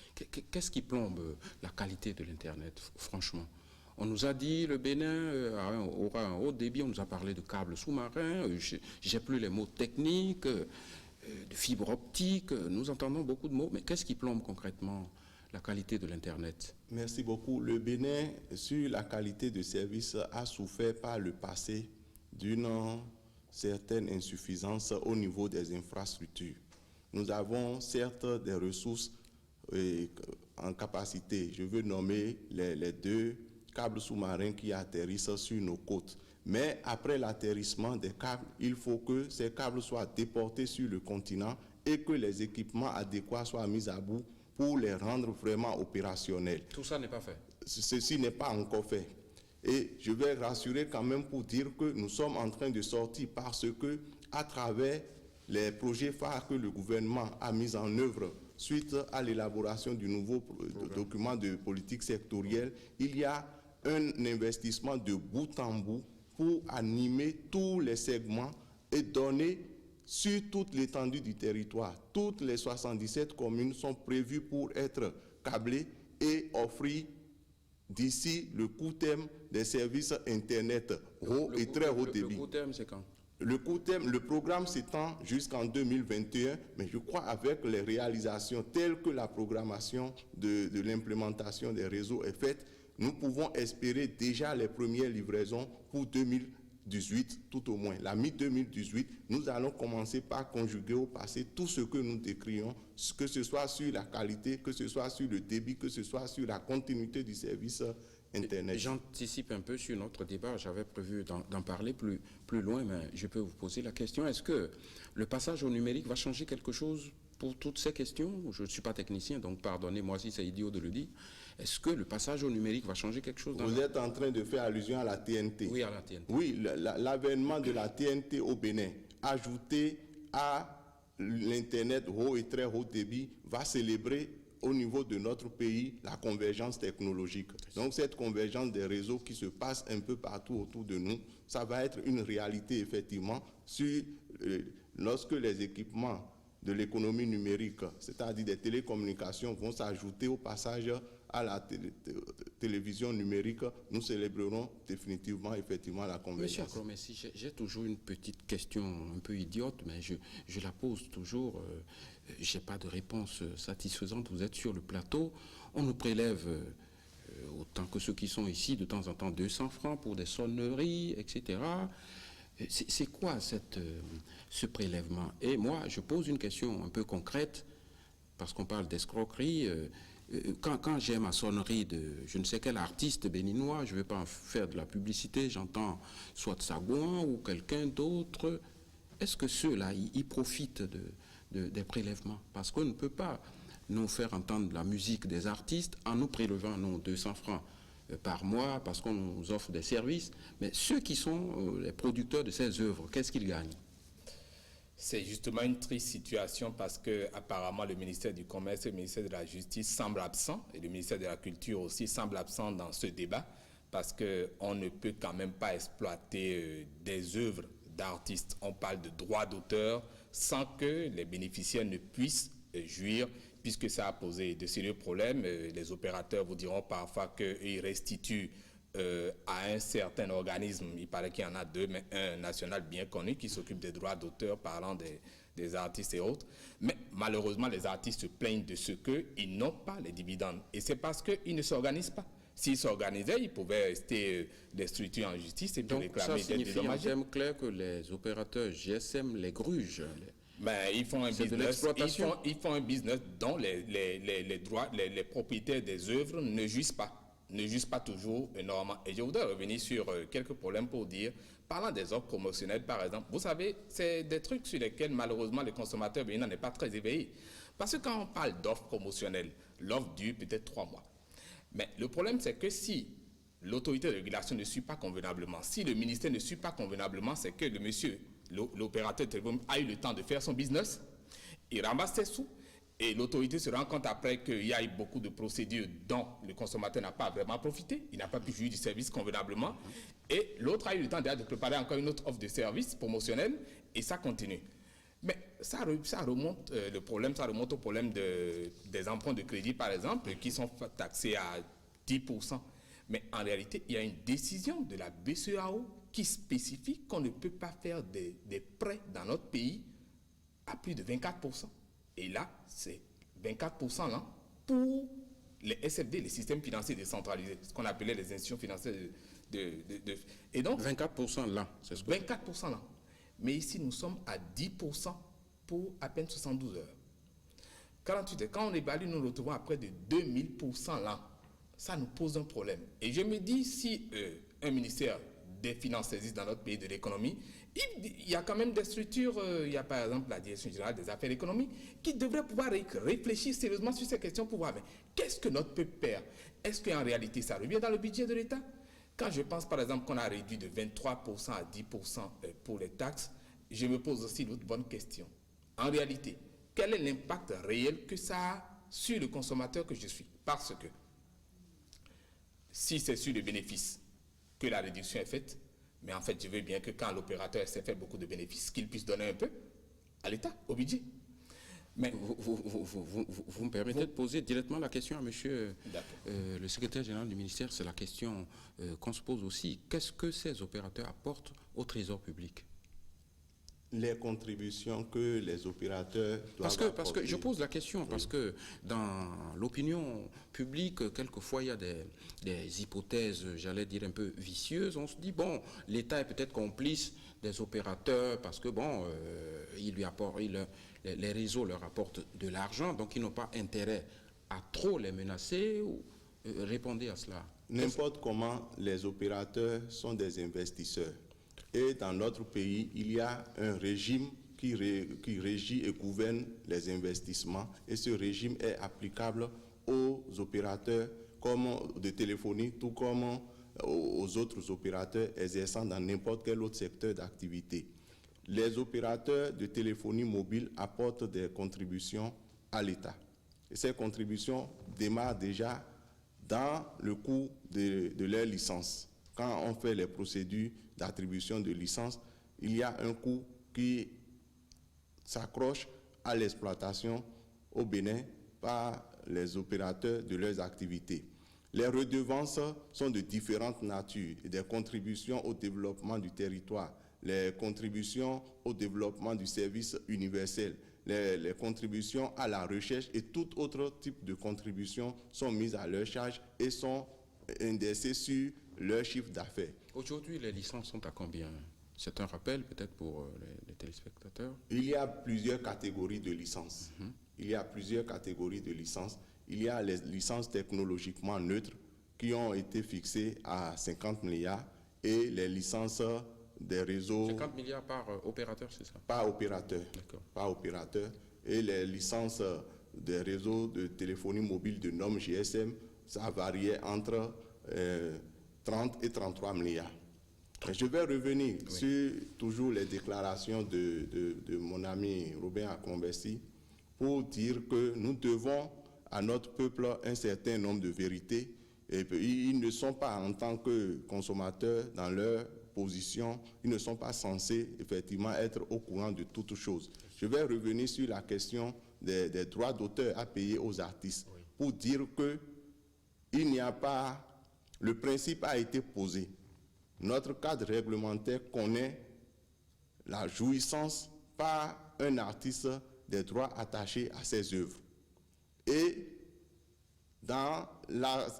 Qu'est-ce qui plombe la qualité de l'Internet, franchement? On nous a dit le Bénin aura un haut débit, on nous a parlé de câbles sous-marins, je n'ai plus les mots techniques, de fibre optique, nous entendons beaucoup de mots, mais qu'est-ce qui plombe concrètement la qualité de l'Internet? Merci beaucoup. Le Bénin, sur la qualité de service, a souffert par le passé d'une certaine insuffisance au niveau des infrastructures. Nous avons certes des ressources en capacité. Je veux nommer les 2 câbles sous-marins qui atterrissent sur nos côtes. Mais après l'atterrissement des câbles, il faut que ces câbles soient déportés sur le continent et que les équipements adéquats soient mis à bout pour les rendre vraiment opérationnels. Tout ça n'est pas fait. Ceci n'est pas encore fait. Et je vais rassurer quand même pour dire que nous sommes en train de sortir parce que, à travers les projets phares que le gouvernement a mis en œuvre suite à l'élaboration du nouveau document de politique sectorielle, il y a un investissement de bout en bout pour animer tous les segments et donner sur toute l'étendue du territoire. Toutes les 77 communes sont prévues pour être câblées et offrir d'ici le court terme des services Internet haut et très haut débit. Le court terme, c'est quand? Le court terme, le programme s'étend jusqu'en 2021, mais je crois avec les réalisations telles que la programmation de l'implémentation des réseaux est faite, nous pouvons espérer déjà les premières livraisons pour 2018, tout au moins. La mi-2018, nous allons commencer par conjuguer au passé tout ce que nous décrions, que ce soit sur la qualité, que ce soit sur le débit, que ce soit sur la continuité du service Internet. J'anticipe un peu sur notre débat. J'avais prévu d'en parler plus loin, mais je peux vous poser la question. Est-ce que le passage au numérique va changer quelque chose pour toutes ces questions? Je ne suis pas technicien, donc pardonnez-moi si c'est idiot de le dire. Est-ce que le passage au numérique va changer quelque chose? Vous êtes en train de faire allusion à la TNT. Oui, à la TNT. Oui, l'avènement de la TNT au Bénin, ajouté à l'Internet haut et très haut débit, va célébrer au niveau de notre pays la convergence technologique. Donc cette convergence des réseaux qui se passe un peu partout autour de nous, ça va être une réalité effectivement lorsque les équipements de l'économie numérique, c'est-à-dire des télécommunications, vont s'ajouter au passage à la télévision numérique, nous célébrerons définitivement effectivement la convergence. Monsieur Akromessi, j'ai toujours une petite question un peu idiote, mais je la pose toujours. Je n'ai pas de réponse satisfaisante. Vous êtes sur le plateau, on nous prélève autant que ceux qui sont ici de temps en temps 200 francs pour des sonneries, etc. C'est quoi ce prélèvement? Et moi, je pose une question un peu concrète, parce qu'on parle d'escroquerie. Quand j'ai ma sonnerie de je ne sais quel artiste béninois, je ne vais pas en faire de la publicité, j'entends soit Sagouan ou quelqu'un d'autre, est-ce que ceux-là, ils profitent des prélèvements? Parce qu'on ne peut pas nous faire entendre la musique des artistes en nous prélevant nos 200 francs par mois parce qu'on nous offre des services, mais ceux qui sont les producteurs de ces œuvres, qu'est-ce qu'ils gagnent? C'est justement une triste situation parce que apparemment le ministère du Commerce et le ministère de la Justice semblent absents et le ministère de la Culture aussi semble absent dans ce débat parce qu'on ne peut quand même pas exploiter des œuvres d'artistes. On parle de droits d'auteur sans que les bénéficiaires ne puissent jouir puisque ça a posé de sérieux problèmes. Les opérateurs vous diront parfois qu'ils restituent à un certain organisme, il paraît qu'il y en a 2, mais un national bien connu qui s'occupe des droits d'auteur parlant des artistes et autres. Mais malheureusement, les artistes se plaignent de ce qu'ils n'ont pas les dividendes. Et c'est parce qu'ils ne s'organisent pas. S'ils s'organisaient, ils pouvaient rester des structures en justice et puis réclamer des dédommagements. Donc ça signifie en termes clairs que les opérateurs GSM les grugent. Ben, ils font un business, ils font un business dont les propriétaires des œuvres ne jouissent pas toujours énormément. Et je voudrais revenir sur quelques problèmes pour dire, parlant des offres promotionnelles par exemple, vous savez, c'est des trucs sur lesquels malheureusement le consommateur n'est pas très éveillé. Parce que quand on parle d'offres promotionnelles, l'offre dure peut-être 3 mois. Mais le problème c'est que si l'autorité de régulation ne suit pas convenablement, si le ministère ne suit pas convenablement, c'est que l'opérateur de téléphone a eu le temps de faire son business, il ramasse ses sous, et l'autorité se rend compte après qu'il y a eu beaucoup de procédures dont le consommateur n'a pas vraiment profité, il n'a pas pu jouir du service convenablement, et l'autre a eu le temps déjà de préparer encore une autre offre de service promotionnelle, et ça continue. Mais ça remonte au problème des emprunts de crédit, par exemple, qui sont taxés à 10%. Mais en réalité, il y a une décision de la BCEAO qui spécifie qu'on ne peut pas faire des prêts dans notre pays à plus de 24%. Et là, c'est 24% là pour les SFD, les systèmes financiers décentralisés, ce qu'on appelait les institutions financières et donc 24% là, c'est ce que 24% là. Mais ici, nous sommes à 10% pour à peine 72 heures. 48 heures. Quand on évalue, nous nous retrouvons à près de 2000% là. Ça nous pose un problème. Et je me dis, si un ministère des Finances existe dans notre pays, de l'économie, il y a quand même des structures, il y a par exemple la Direction générale des affaires économiques, qui devrait pouvoir réfléchir sérieusement sur ces questions pour voir, mais qu'est-ce que notre peuple perd? Est-ce qu'en réalité, ça revient dans le budget de l'État? Quand je pense par exemple qu'on a réduit de 23% à 10% pour les taxes, je me pose aussi l'autre bonne question. En réalité, quel est l'impact réel que ça a sur le consommateur que je suis? Parce que si c'est sur le bénéfice que la réduction est faite, mais en fait, je veux bien que quand l'opérateur s'est fait beaucoup de bénéfices, qu'il puisse donner un peu à l'État, au budget. Mais vous me permettez de poser directement la question à monsieur le secrétaire général du ministère. C'est la question qu'on se pose aussi. Qu'est-ce que ces opérateurs apportent au trésor public? Les contributions que les opérateurs doivent parce que apporter. je pose la question, parce que dans l'opinion publique, quelquefois il y a des hypothèses, j'allais dire un peu vicieuses. On se dit, bon, l'État est peut-être complice des opérateurs parce que, bon, les réseaux leur apportent de l'argent, donc ils n'ont pas intérêt à trop les menacer. Répondez à cela. N'importe comment, les opérateurs sont des investisseurs. Et dans notre pays, il y a un régime qui régit et gouverne les investissements. Et ce régime est applicable aux opérateurs de téléphonie, tout comme aux autres opérateurs exerçant dans n'importe quel autre secteur d'activité. Les opérateurs de téléphonie mobile apportent des contributions à l'État. Et ces contributions démarrent déjà dans le coût de leur licence. Quand on fait les procédures d'attribution de licence, il y a un coût qui s'accroche à l'exploitation au Bénin par les opérateurs de leurs activités. Les redevances sont de différentes natures, des contributions au développement du territoire, les contributions au développement du service universel, les contributions à la recherche et tout autre type de contributions sont mises à leur charge et sont indexées sur leur chiffre d'affaires. Aujourd'hui, les licences sont à combien? C'est un rappel peut-être pour les téléspectateurs. Il y a plusieurs catégories de licences. Il y a plusieurs catégories de licences. Il y a les licences technologiquement neutres qui ont été fixées à 50 milliards et les licences des réseaux... 50 milliards par opérateur, c'est ça? Par opérateur. D'accord. Par opérateur. Et les licences des réseaux de téléphonie mobile de normes GSM, ça variait entre 30 et 33 milliards. Je vais revenir sur toujours les déclarations de mon ami Robin Akonbessi pour dire que nous devons à notre peuple un certain nombre de vérités. Et ils ne sont pas, en tant que consommateurs, dans leur position, ils ne sont pas censés effectivement être au courant de toutes choses. Je vais revenir sur la question des droits d'auteur à payer aux artistes pour dire que il n'y a pas... Le principe a été posé. Notre cadre réglementaire connaît la jouissance par un artiste des droits attachés à ses œuvres. Et dans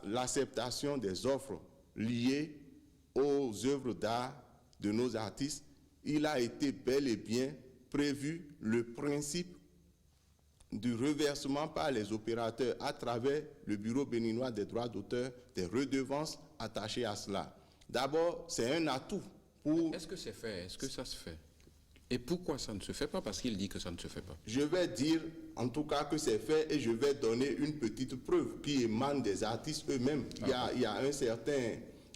l'acceptation des offres liées aux œuvres d'art de nos artistes, il a été bel et bien prévu le principe du reversement par les opérateurs à travers le Bureau béninois des droits d'auteur des redevances attachées à cela. D'abord, c'est un atout pour... Est-ce que c'est fait? Est-ce que ça se fait? Et pourquoi ça ne se fait pas? Parce qu'il dit que ça ne se fait pas. Je vais dire en tout cas que c'est fait et je vais donner une petite preuve qui émane des artistes eux-mêmes. Il y a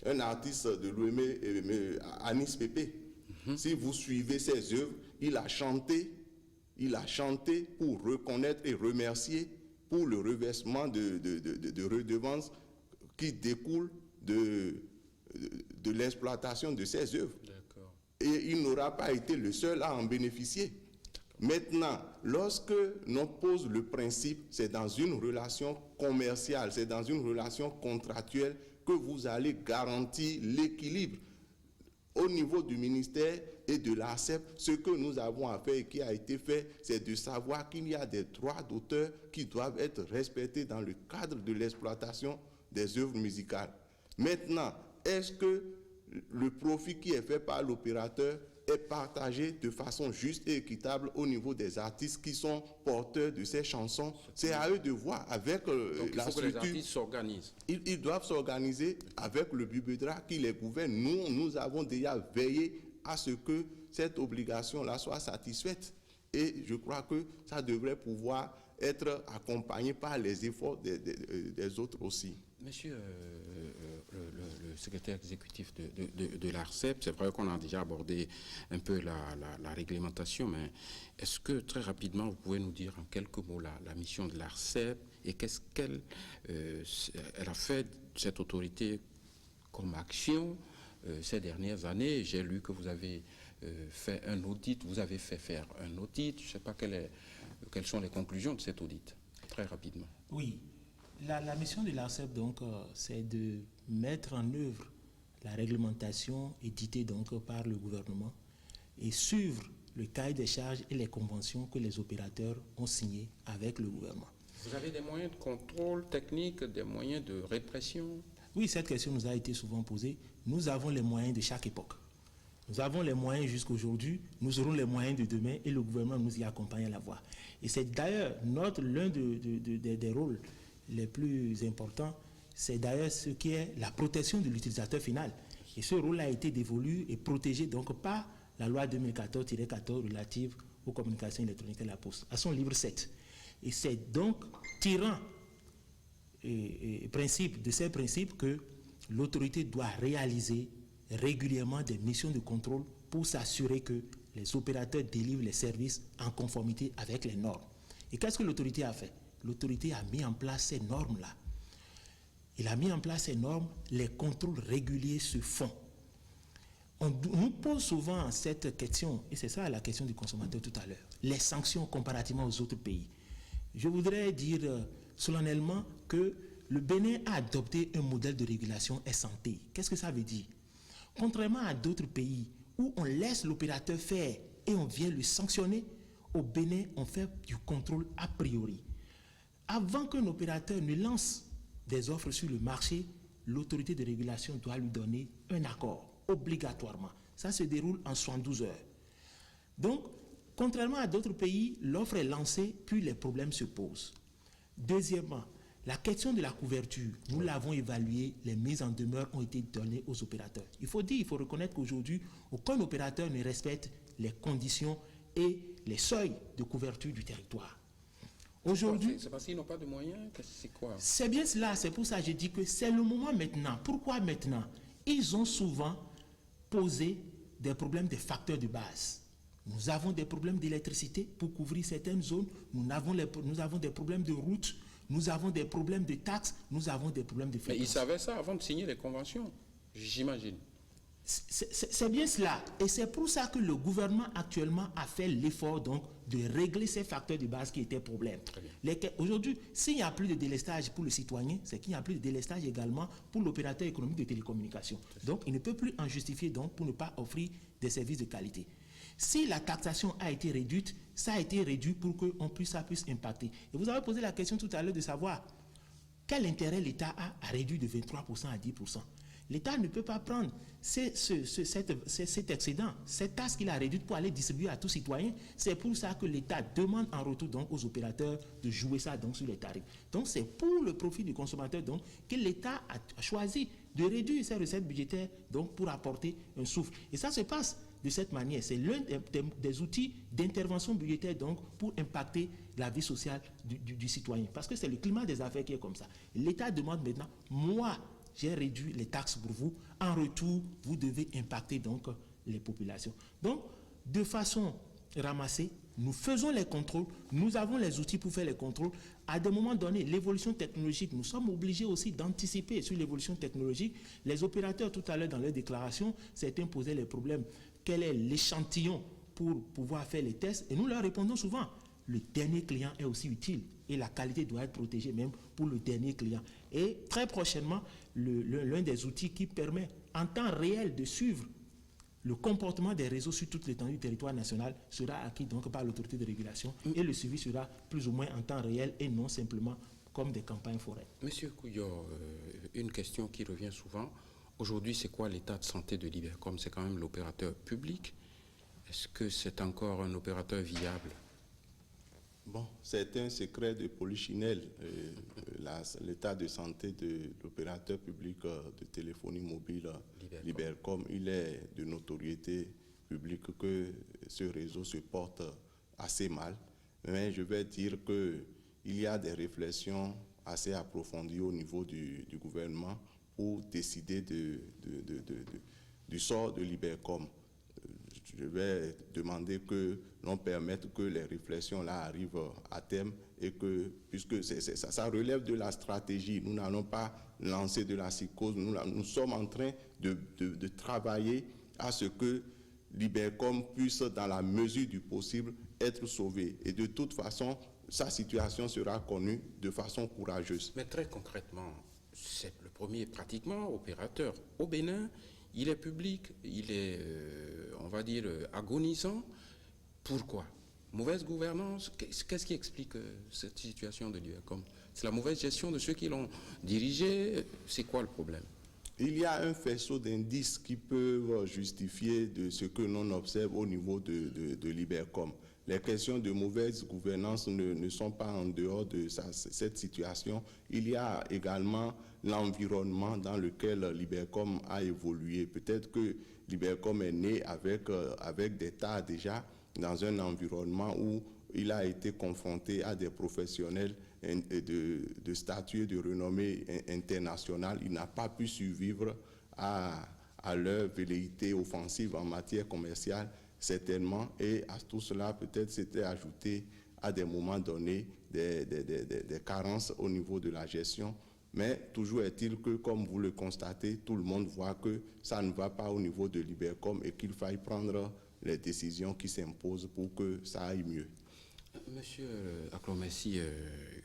un artiste de l'OME, Anis Pépé. Si vous suivez ses œuvres, il a chanté pour reconnaître et remercier pour le reversement de redevances qui découlent de l'exploitation de ses œuvres. Et il n'aura pas été le seul à en bénéficier. Maintenant, lorsque l'on pose le principe, c'est dans une relation commerciale, c'est dans une relation contractuelle que vous allez garantir l'équilibre. Au niveau du ministère et de l'ARCEP, ce que nous avons à faire et qui a été fait, c'est de savoir qu'il y a des droits d'auteur qui doivent être respectés dans le cadre de l'exploitation des œuvres musicales. Maintenant, est-ce que le profit qui est fait par l'opérateur est partagé de façon juste et équitable au niveau des artistes qui sont porteurs de ces chansons. C'est à eux de voir avec Donc, la il faut que structure. les artistes s'organisent. Ils doivent s'organiser avec le BUBEDRA qui les gouverne. Nous avons déjà veillé à ce que cette obligation-là soit satisfaite. Et je crois que ça devrait pouvoir être accompagné par les efforts des autres aussi. Monsieur le secrétaire exécutif de l'ARCEP, c'est vrai qu'on a déjà abordé un peu la réglementation, mais est-ce que très rapidement vous pouvez nous dire en quelques mots la mission de l'ARCEP et qu'est-ce qu'elle elle a fait, cette autorité, comme action ces dernières années? J'ai lu que vous avez fait un audit, vous avez fait faire un audit, je ne sais pas quelles sont les conclusions de cet audit, très rapidement. Oui. La mission de l'ARCEP, donc, c'est de mettre en œuvre la réglementation éditée donc, par le gouvernement et suivre le cahier des charges et les conventions que les opérateurs ont signées avec le gouvernement. Vous avez des moyens de contrôle technique, des moyens de répression? Oui, cette question nous a été souvent posée. Nous avons les moyens de chaque époque. Nous avons les moyens jusqu'à aujourd'hui, nous aurons les moyens de demain et le gouvernement nous y accompagne à la voie. Et c'est d'ailleurs l'un des rôles les plus importants, c'est d'ailleurs ce qui est la protection de l'utilisateur final. Et ce rôle a été dévolu et protégé donc par la loi 2014-14 relative aux communications électroniques et à la poste, à son livre 7. Et c'est donc tirant de ces principes que l'autorité doit réaliser régulièrement des missions de contrôle pour s'assurer que les opérateurs délivrent les services en conformité avec les normes. Et qu'est-ce que l'autorité a fait? L'autorité a mis en place ces normes-là. Il a mis en place ces normes, les contrôles réguliers se font. On nous pose souvent cette question, et c'est ça la question du consommateur tout à l'heure, les sanctions comparativement aux autres pays. Je voudrais dire solennellement que le Bénin a adopté un modèle de régulation santé. Qu'est-ce que ça veut dire? Contrairement à d'autres pays où on laisse l'opérateur faire et on vient le sanctionner, au Bénin, on fait du contrôle a priori. Avant qu'un opérateur ne lance des offres sur le marché, l'autorité de régulation doit lui donner un accord, obligatoirement. Ça se déroule en 72 heures. Donc, contrairement à d'autres pays, l'offre est lancée, puis les problèmes se posent. Deuxièmement, la question de la couverture, nous l'avons évaluée, les mises en demeure ont été données aux opérateurs. Il faut reconnaître qu'aujourd'hui, aucun opérateur ne respecte les conditions et les seuils de couverture du territoire. Aujourd'hui, c'est parce qu'ils n'ont pas de moyens, c'est quoi? C'est bien cela, c'est pour ça que je dis que c'est le moment maintenant. Pourquoi maintenant? Ils ont souvent posé des problèmes de facteurs de base. Nous avons des problèmes d'électricité pour couvrir certaines zones, nous avons des problèmes de route, nous avons des problèmes de taxes, nous avons des problèmes de fréquences. Mais ils savaient ça avant de signer les conventions, j'imagine. C'est bien cela. Et c'est pour ça que le gouvernement actuellement a fait l'effort donc de régler ces facteurs de base qui étaient problèmes. Aujourd'hui, s'il n'y a plus de délestage pour le citoyen, c'est qu'il n'y a plus de délestage également pour l'opérateur économique de télécommunications. Donc, il ne peut plus en justifier donc pour ne pas offrir des services de qualité. Si la taxation a été réduite, ça a été réduit pour que ça puisse impacter. Et vous avez posé la question tout à l'heure de savoir quel intérêt l'État a à réduire de 23% à 10%. L'État ne peut pas prendre cet excédent, cette taxe qu'il a réduite pour aller distribuer à tout citoyen. C'est pour ça que l'État demande en retour donc aux opérateurs de jouer ça donc sur les tarifs. Donc c'est pour le profit du consommateur donc que l'État a choisi de réduire ses recettes budgétaires donc pour apporter un souffle. Et ça se passe de cette manière. C'est l'un des outils d'intervention budgétaire donc pour impacter la vie sociale du citoyen. Parce que c'est le climat des affaires qui est comme ça. L'État demande maintenant, moi, j'ai réduit les taxes pour vous. En retour, vous devez impacter donc les populations. Donc, de façon ramassée, nous faisons les contrôles, nous avons les outils pour faire les contrôles. À des moments donnés, l'évolution technologique, nous sommes obligés aussi d'anticiper sur l'évolution technologique. Les opérateurs, tout à l'heure, dans leur déclaration, certains posaient les problèmes. Quel est l'échantillon pour pouvoir faire les tests? Et nous leur répondons souvent, le dernier client est aussi utile et la qualité doit être protégée même pour le dernier client. Et très prochainement, l'un des outils qui permet en temps réel de suivre le comportement des réseaux sur toute l'étendue du territoire national sera acquis donc par l'autorité de régulation et le suivi sera plus ou moins en temps réel et non simplement comme des campagnes forêt. Monsieur Couillot, une question qui revient souvent. Aujourd'hui, c'est quoi l'état de santé de l'Ibercom? C'est quand même l'opérateur public. Est-ce que c'est encore un opérateur viable? Bon, c'est un secret de polichinelle. L'état de santé de l'opérateur public de téléphonie mobile Libercom, il est de notoriété publique que ce réseau se porte assez mal. Mais je vais dire qu'il y a des réflexions assez approfondies au niveau du gouvernement pour décider du sort de Libercom. Je vais demander que l'on permette que les réflexions là arrivent à terme et que, puisque ça relève de la stratégie, nous n'allons pas lancer de la psychose, nous sommes en train de travailler à ce que Libercom puisse, dans la mesure du possible, être sauvé. Et de toute façon, sa situation sera connue de façon courageuse. Mais très concrètement, c'est le premier pratiquement opérateur au Bénin. Il est public, il est, on va dire, agonisant. Pourquoi? Mauvaise gouvernance? Qu'est-ce qui explique cette situation de Libercom? C'est la mauvaise gestion de ceux qui l'ont dirigé? C'est quoi le problème? Il y a un faisceau d'indices qui peuvent justifier de ce que l'on observe au niveau de Libercom. Les questions de mauvaise gouvernance ne sont pas en dehors de cette situation. Il y a également l'environnement dans lequel Libercom a évolué. Peut-être que Libercom est né avec des tas déjà dans un environnement où il a été confronté à des professionnels de statut et de renommée internationale. Il n'a pas pu survivre à leur velléité offensive en matière commerciale, certainement, et à tout cela, peut-être, s'était ajouté à des moments donnés des carences au niveau de la gestion. Mais toujours est-il que, comme vous le constatez, tout le monde voit que ça ne va pas au niveau de Libercom et qu'il faille prendre les décisions qui s'imposent pour que ça aille mieux. Monsieur Aklomessi,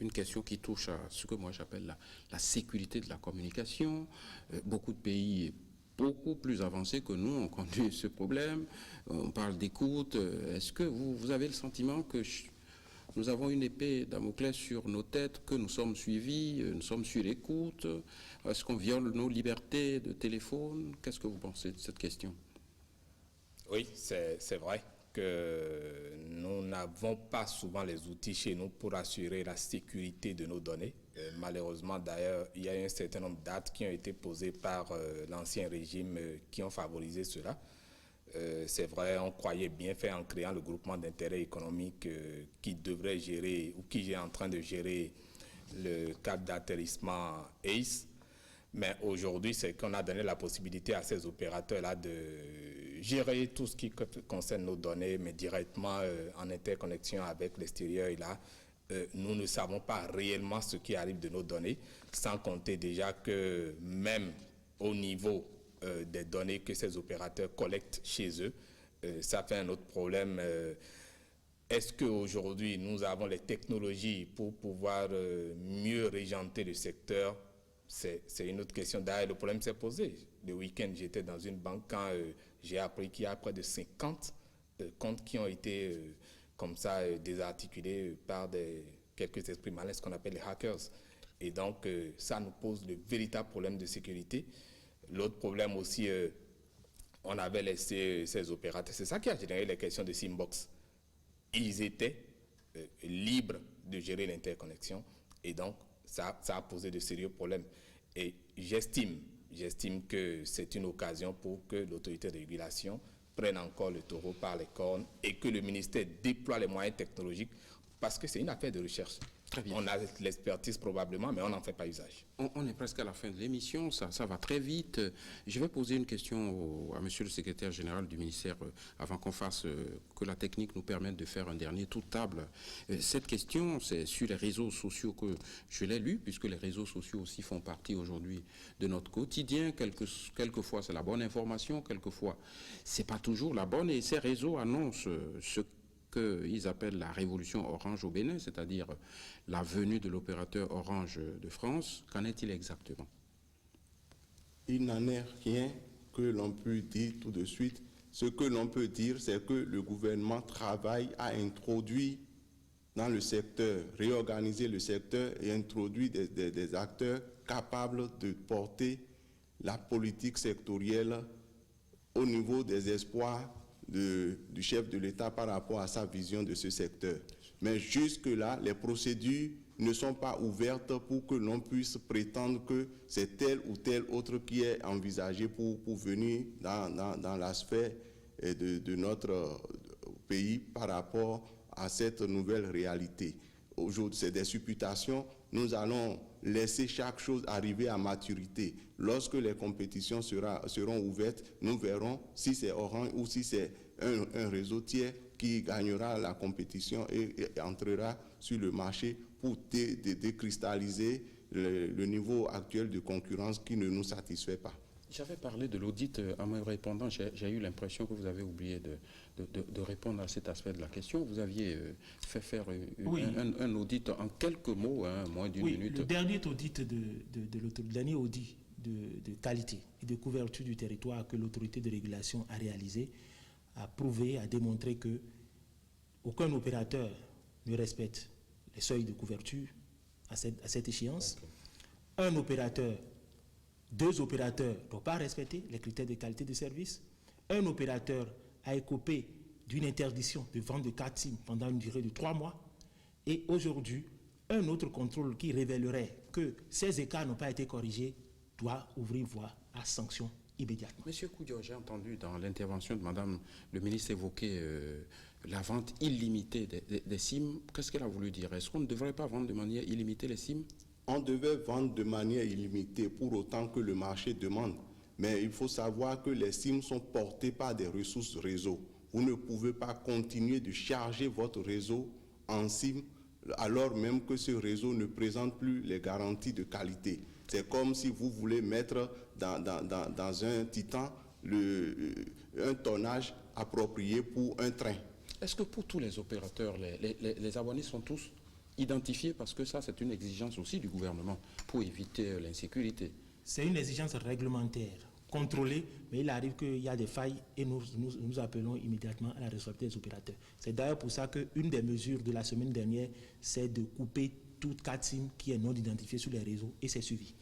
une question qui touche à ce que moi j'appelle la sécurité de la communication. Beaucoup de pays beaucoup plus avancés que nous ont connu ce problème. On parle d'écoute. Est-ce que vous avez le sentiment que nous avons une épée Damoclès sur nos têtes, que nous sommes suivis, nous sommes sur l'écoute? Est-ce qu'on viole nos libertés de téléphone? Qu'est-ce que vous pensez de cette question? Oui, c'est vrai que nous n'avons pas souvent les outils chez nous pour assurer la sécurité de nos données. Malheureusement, d'ailleurs, il y a un certain nombre d'actes qui ont été posés par l'ancien régime qui ont favorisé cela. C'est vrai, on croyait bien faire en créant le groupement d'intérêt économique qui devrait gérer, ou qui est en train de gérer le cap d'atterrissement ACE. Mais aujourd'hui, c'est qu'on a donné la possibilité à ces opérateurs-là de gérer tout ce qui concerne nos données, mais directement en interconnexion avec l'extérieur. Et là, nous ne savons pas réellement ce qui arrive de nos données, sans compter déjà que même au niveau des données que ces opérateurs collectent chez eux, ça fait un autre problème. Est-ce qu'aujourd'hui, nous avons les technologies pour pouvoir mieux régenter le secteur? C'est une autre question. D'ailleurs, le problème s'est posé. Le week-end, j'étais dans une banque quand j'ai appris qu'il y a près de 50 comptes qui ont été comme ça désarticulés par quelques esprits malins, ce qu'on appelle les hackers. Et donc, ça nous pose de véritables problèmes de sécurité. L'autre problème aussi, on avait laissé ces opérateurs. C'est ça qui a généré les questions de Simbox. Ils étaient libres de gérer l'interconnexion. Et donc, ça a posé de sérieux problèmes. Et j'estime que c'est une occasion pour que l'autorité de régulation prenne encore le taureau par les cornes et que le ministère déploie les moyens technologiques parce que c'est une affaire de recherche. Très bien. On a l'expertise probablement, mais on n'en fait pas usage. On est presque à la fin de l'émission, ça va très vite. Je vais poser une question à monsieur le secrétaire général du ministère avant qu'on fasse, que la technique nous permette de faire un dernier tour de table. Cette question, c'est sur les réseaux sociaux que je l'ai lu, puisque les réseaux sociaux aussi font partie aujourd'hui de notre quotidien. Quelquefois, c'est la bonne information, quelquefois, c'est pas toujours la bonne. Et ces réseaux annoncent ce qu'ils appellent la révolution Orange au Bénin, c'est-à-dire la venue de l'opérateur Orange de France. Qu'en est-il exactement? Il n'en est rien que l'on peut dire tout de suite. Ce que l'on peut dire, c'est que le gouvernement travaille à introduire dans le secteur, réorganiser le secteur et introduire des acteurs capables de porter la politique sectorielle au niveau des espoirs du chef de l'État par rapport à sa vision de ce secteur. Mais jusque-là, les procédures ne sont pas ouvertes pour que l'on puisse prétendre que c'est tel ou tel autre qui est envisagé pour venir dans la sphère de notre pays par rapport à cette nouvelle réalité. Aujourd'hui, c'est des supputations. Nous allons laisser chaque chose arriver à maturité. Lorsque les compétitions seront ouvertes, nous verrons si c'est Orange ou si c'est un réseau tiers qui gagnera la compétition et entrera sur le marché pour décristalliser le niveau actuel de concurrence qui ne nous satisfait pas. J'avais parlé de l'audit en me répondant. J'ai eu l'impression que vous avez oublié de répondre à cet aspect de la question. Vous aviez fait faire un audit en quelques mots, moins d'une minute. Le dernier audit de qualité et de couverture du territoire que l'autorité de régulation a réalisé a prouvé, a démontré que aucun opérateur ne respecte les seuils de couverture à cette échéance. Deux opérateurs ne doivent pas respecter les critères de qualité de service. Un opérateur a écopé d'une interdiction de vente de cartes SIM pendant une durée de 3 mois. Et aujourd'hui, un autre contrôle qui révélerait que ces écarts n'ont pas été corrigés doit ouvrir voie à sanction immédiatement. Monsieur Koudio, j'ai entendu dans l'intervention de Madame le ministre évoquer la vente illimitée des SIM. Qu'est-ce qu'elle a voulu dire? Est-ce qu'on ne devrait pas vendre de manière illimitée les SIM? On devait vendre de manière illimitée pour autant que le marché demande. Mais il faut savoir que les SIM sont portés par des ressources réseau. Vous ne pouvez pas continuer de charger votre réseau en SIM alors même que ce réseau ne présente plus les garanties de qualité. C'est comme si vous voulez mettre dans un titan un tonnage approprié pour un train. Est-ce que pour tous les opérateurs, les abonnés sont tous identifiés? Parce que ça, c'est une exigence aussi du gouvernement pour éviter l'insécurité. C'est une exigence réglementaire, contrôlée, mais il arrive qu'il y a des failles et nous appelons immédiatement à la responsabilité des opérateurs. C'est d'ailleurs pour ça qu'une des mesures de la semaine dernière, c'est de couper toute carte SIM qui est non identifiée sur les réseaux et c'est suivi.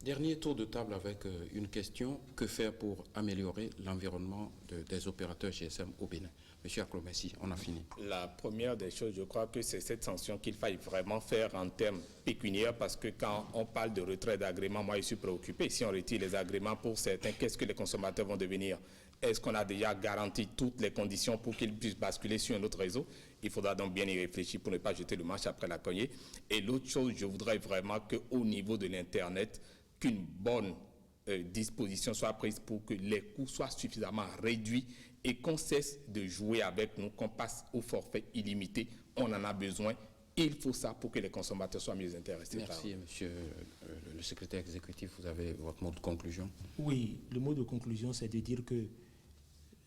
Dernier tour de table avec une question. Que faire pour améliorer l'environnement des opérateurs GSM au Bénin? Monsieur Akromessi, on a fini. La première des choses, je crois que c'est cette sanction qu'il faille vraiment faire en termes pécuniaires, parce que quand on parle de retrait d'agrément, moi je suis préoccupé. Si on retire les agréments pour certains, qu'est-ce que les consommateurs vont devenir? Est-ce qu'on a déjà garanti toutes les conditions pour qu'ils puissent basculer sur un autre réseau? Il faudra donc bien y réfléchir pour ne pas jeter le match après la cognée. Et l'autre chose, je voudrais vraiment qu'au niveau de l'Internet, qu'une bonne disposition soit prise pour que les coûts soient suffisamment réduits et qu'on cesse de jouer avec nous, qu'on passe au forfait illimité. On en a besoin. Il faut ça pour que les consommateurs soient mieux intéressés. Merci, monsieur le secrétaire exécutif. Vous avez votre mot de conclusion? Oui, le mot de conclusion, c'est de dire que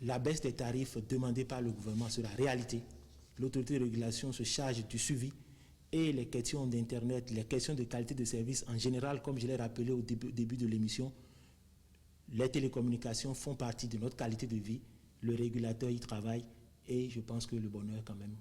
la baisse des tarifs demandée par le gouvernement sera réalité. L'autorité de régulation se charge du suivi et les questions d'Internet, les questions de qualité de service en général, comme je l'ai rappelé au début de l'émission, les télécommunications font partie de notre qualité de vie. Le régulateur y travaille et je pense que le bonheur quand même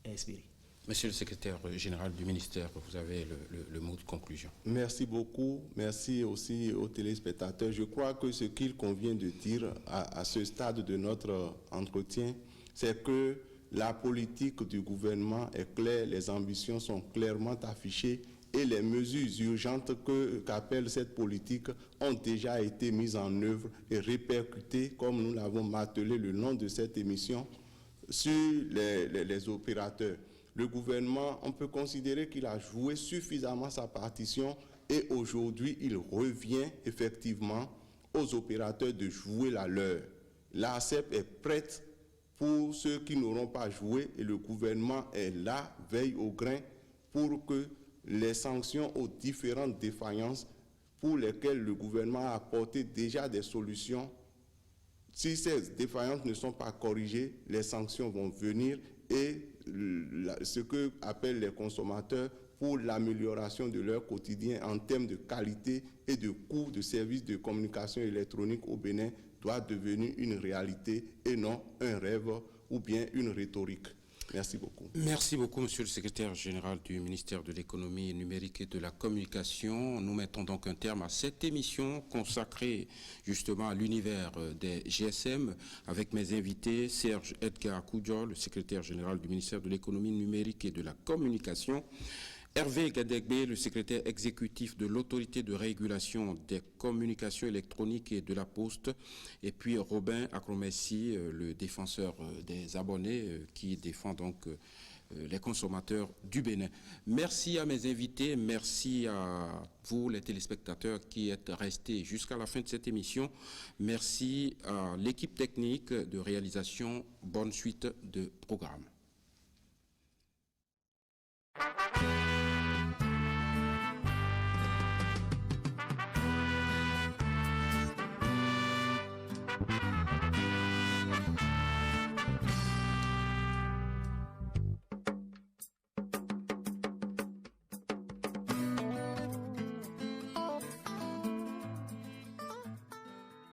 est espéré. Monsieur le secrétaire général du ministère, vous avez le mot de conclusion. Merci beaucoup. Merci aussi aux téléspectateurs. Je crois que ce qu'il convient de dire à ce stade de notre entretien, c'est que la politique du gouvernement est claire, les ambitions sont clairement affichées et les mesures urgentes qu'appelle cette politique ont déjà été mises en œuvre et répercutées, comme nous l'avons martelé le long de cette émission, sur les opérateurs. Le gouvernement, on peut considérer qu'il a joué suffisamment sa partition et aujourd'hui, il revient effectivement aux opérateurs de jouer la leur. L'ARCEP est prête pour ceux qui n'auront pas joué et le gouvernement est là, veille au grain, pour que les sanctions aux différentes défaillances pour lesquelles le gouvernement a apporté déjà des solutions, si ces défaillances ne sont pas corrigées, les sanctions vont venir et ce que appellent les consommateurs pour l'amélioration de leur quotidien en termes de qualité et de coût de services de communication électronique au Bénin doit devenir une réalité et non un rêve ou bien une rhétorique. Merci beaucoup. Merci beaucoup, Monsieur le Secrétaire général du ministère de l'Économie numérique et de la Communication. Nous mettons donc un terme à cette émission consacrée justement à l'univers des GSM avec mes invités Serge Edgar Koudjo, le secrétaire général du ministère de l'Économie numérique et de la Communication, Hervé Gadegbe, le secrétaire exécutif de l'autorité de régulation des communications électroniques et de la poste, et puis Robin Akromessi, le défenseur des abonnés qui défend donc les consommateurs du Bénin. Merci à mes invités, merci à vous les téléspectateurs qui êtes restés jusqu'à la fin de cette émission. Merci à l'équipe technique de réalisation. Bonne suite de programme.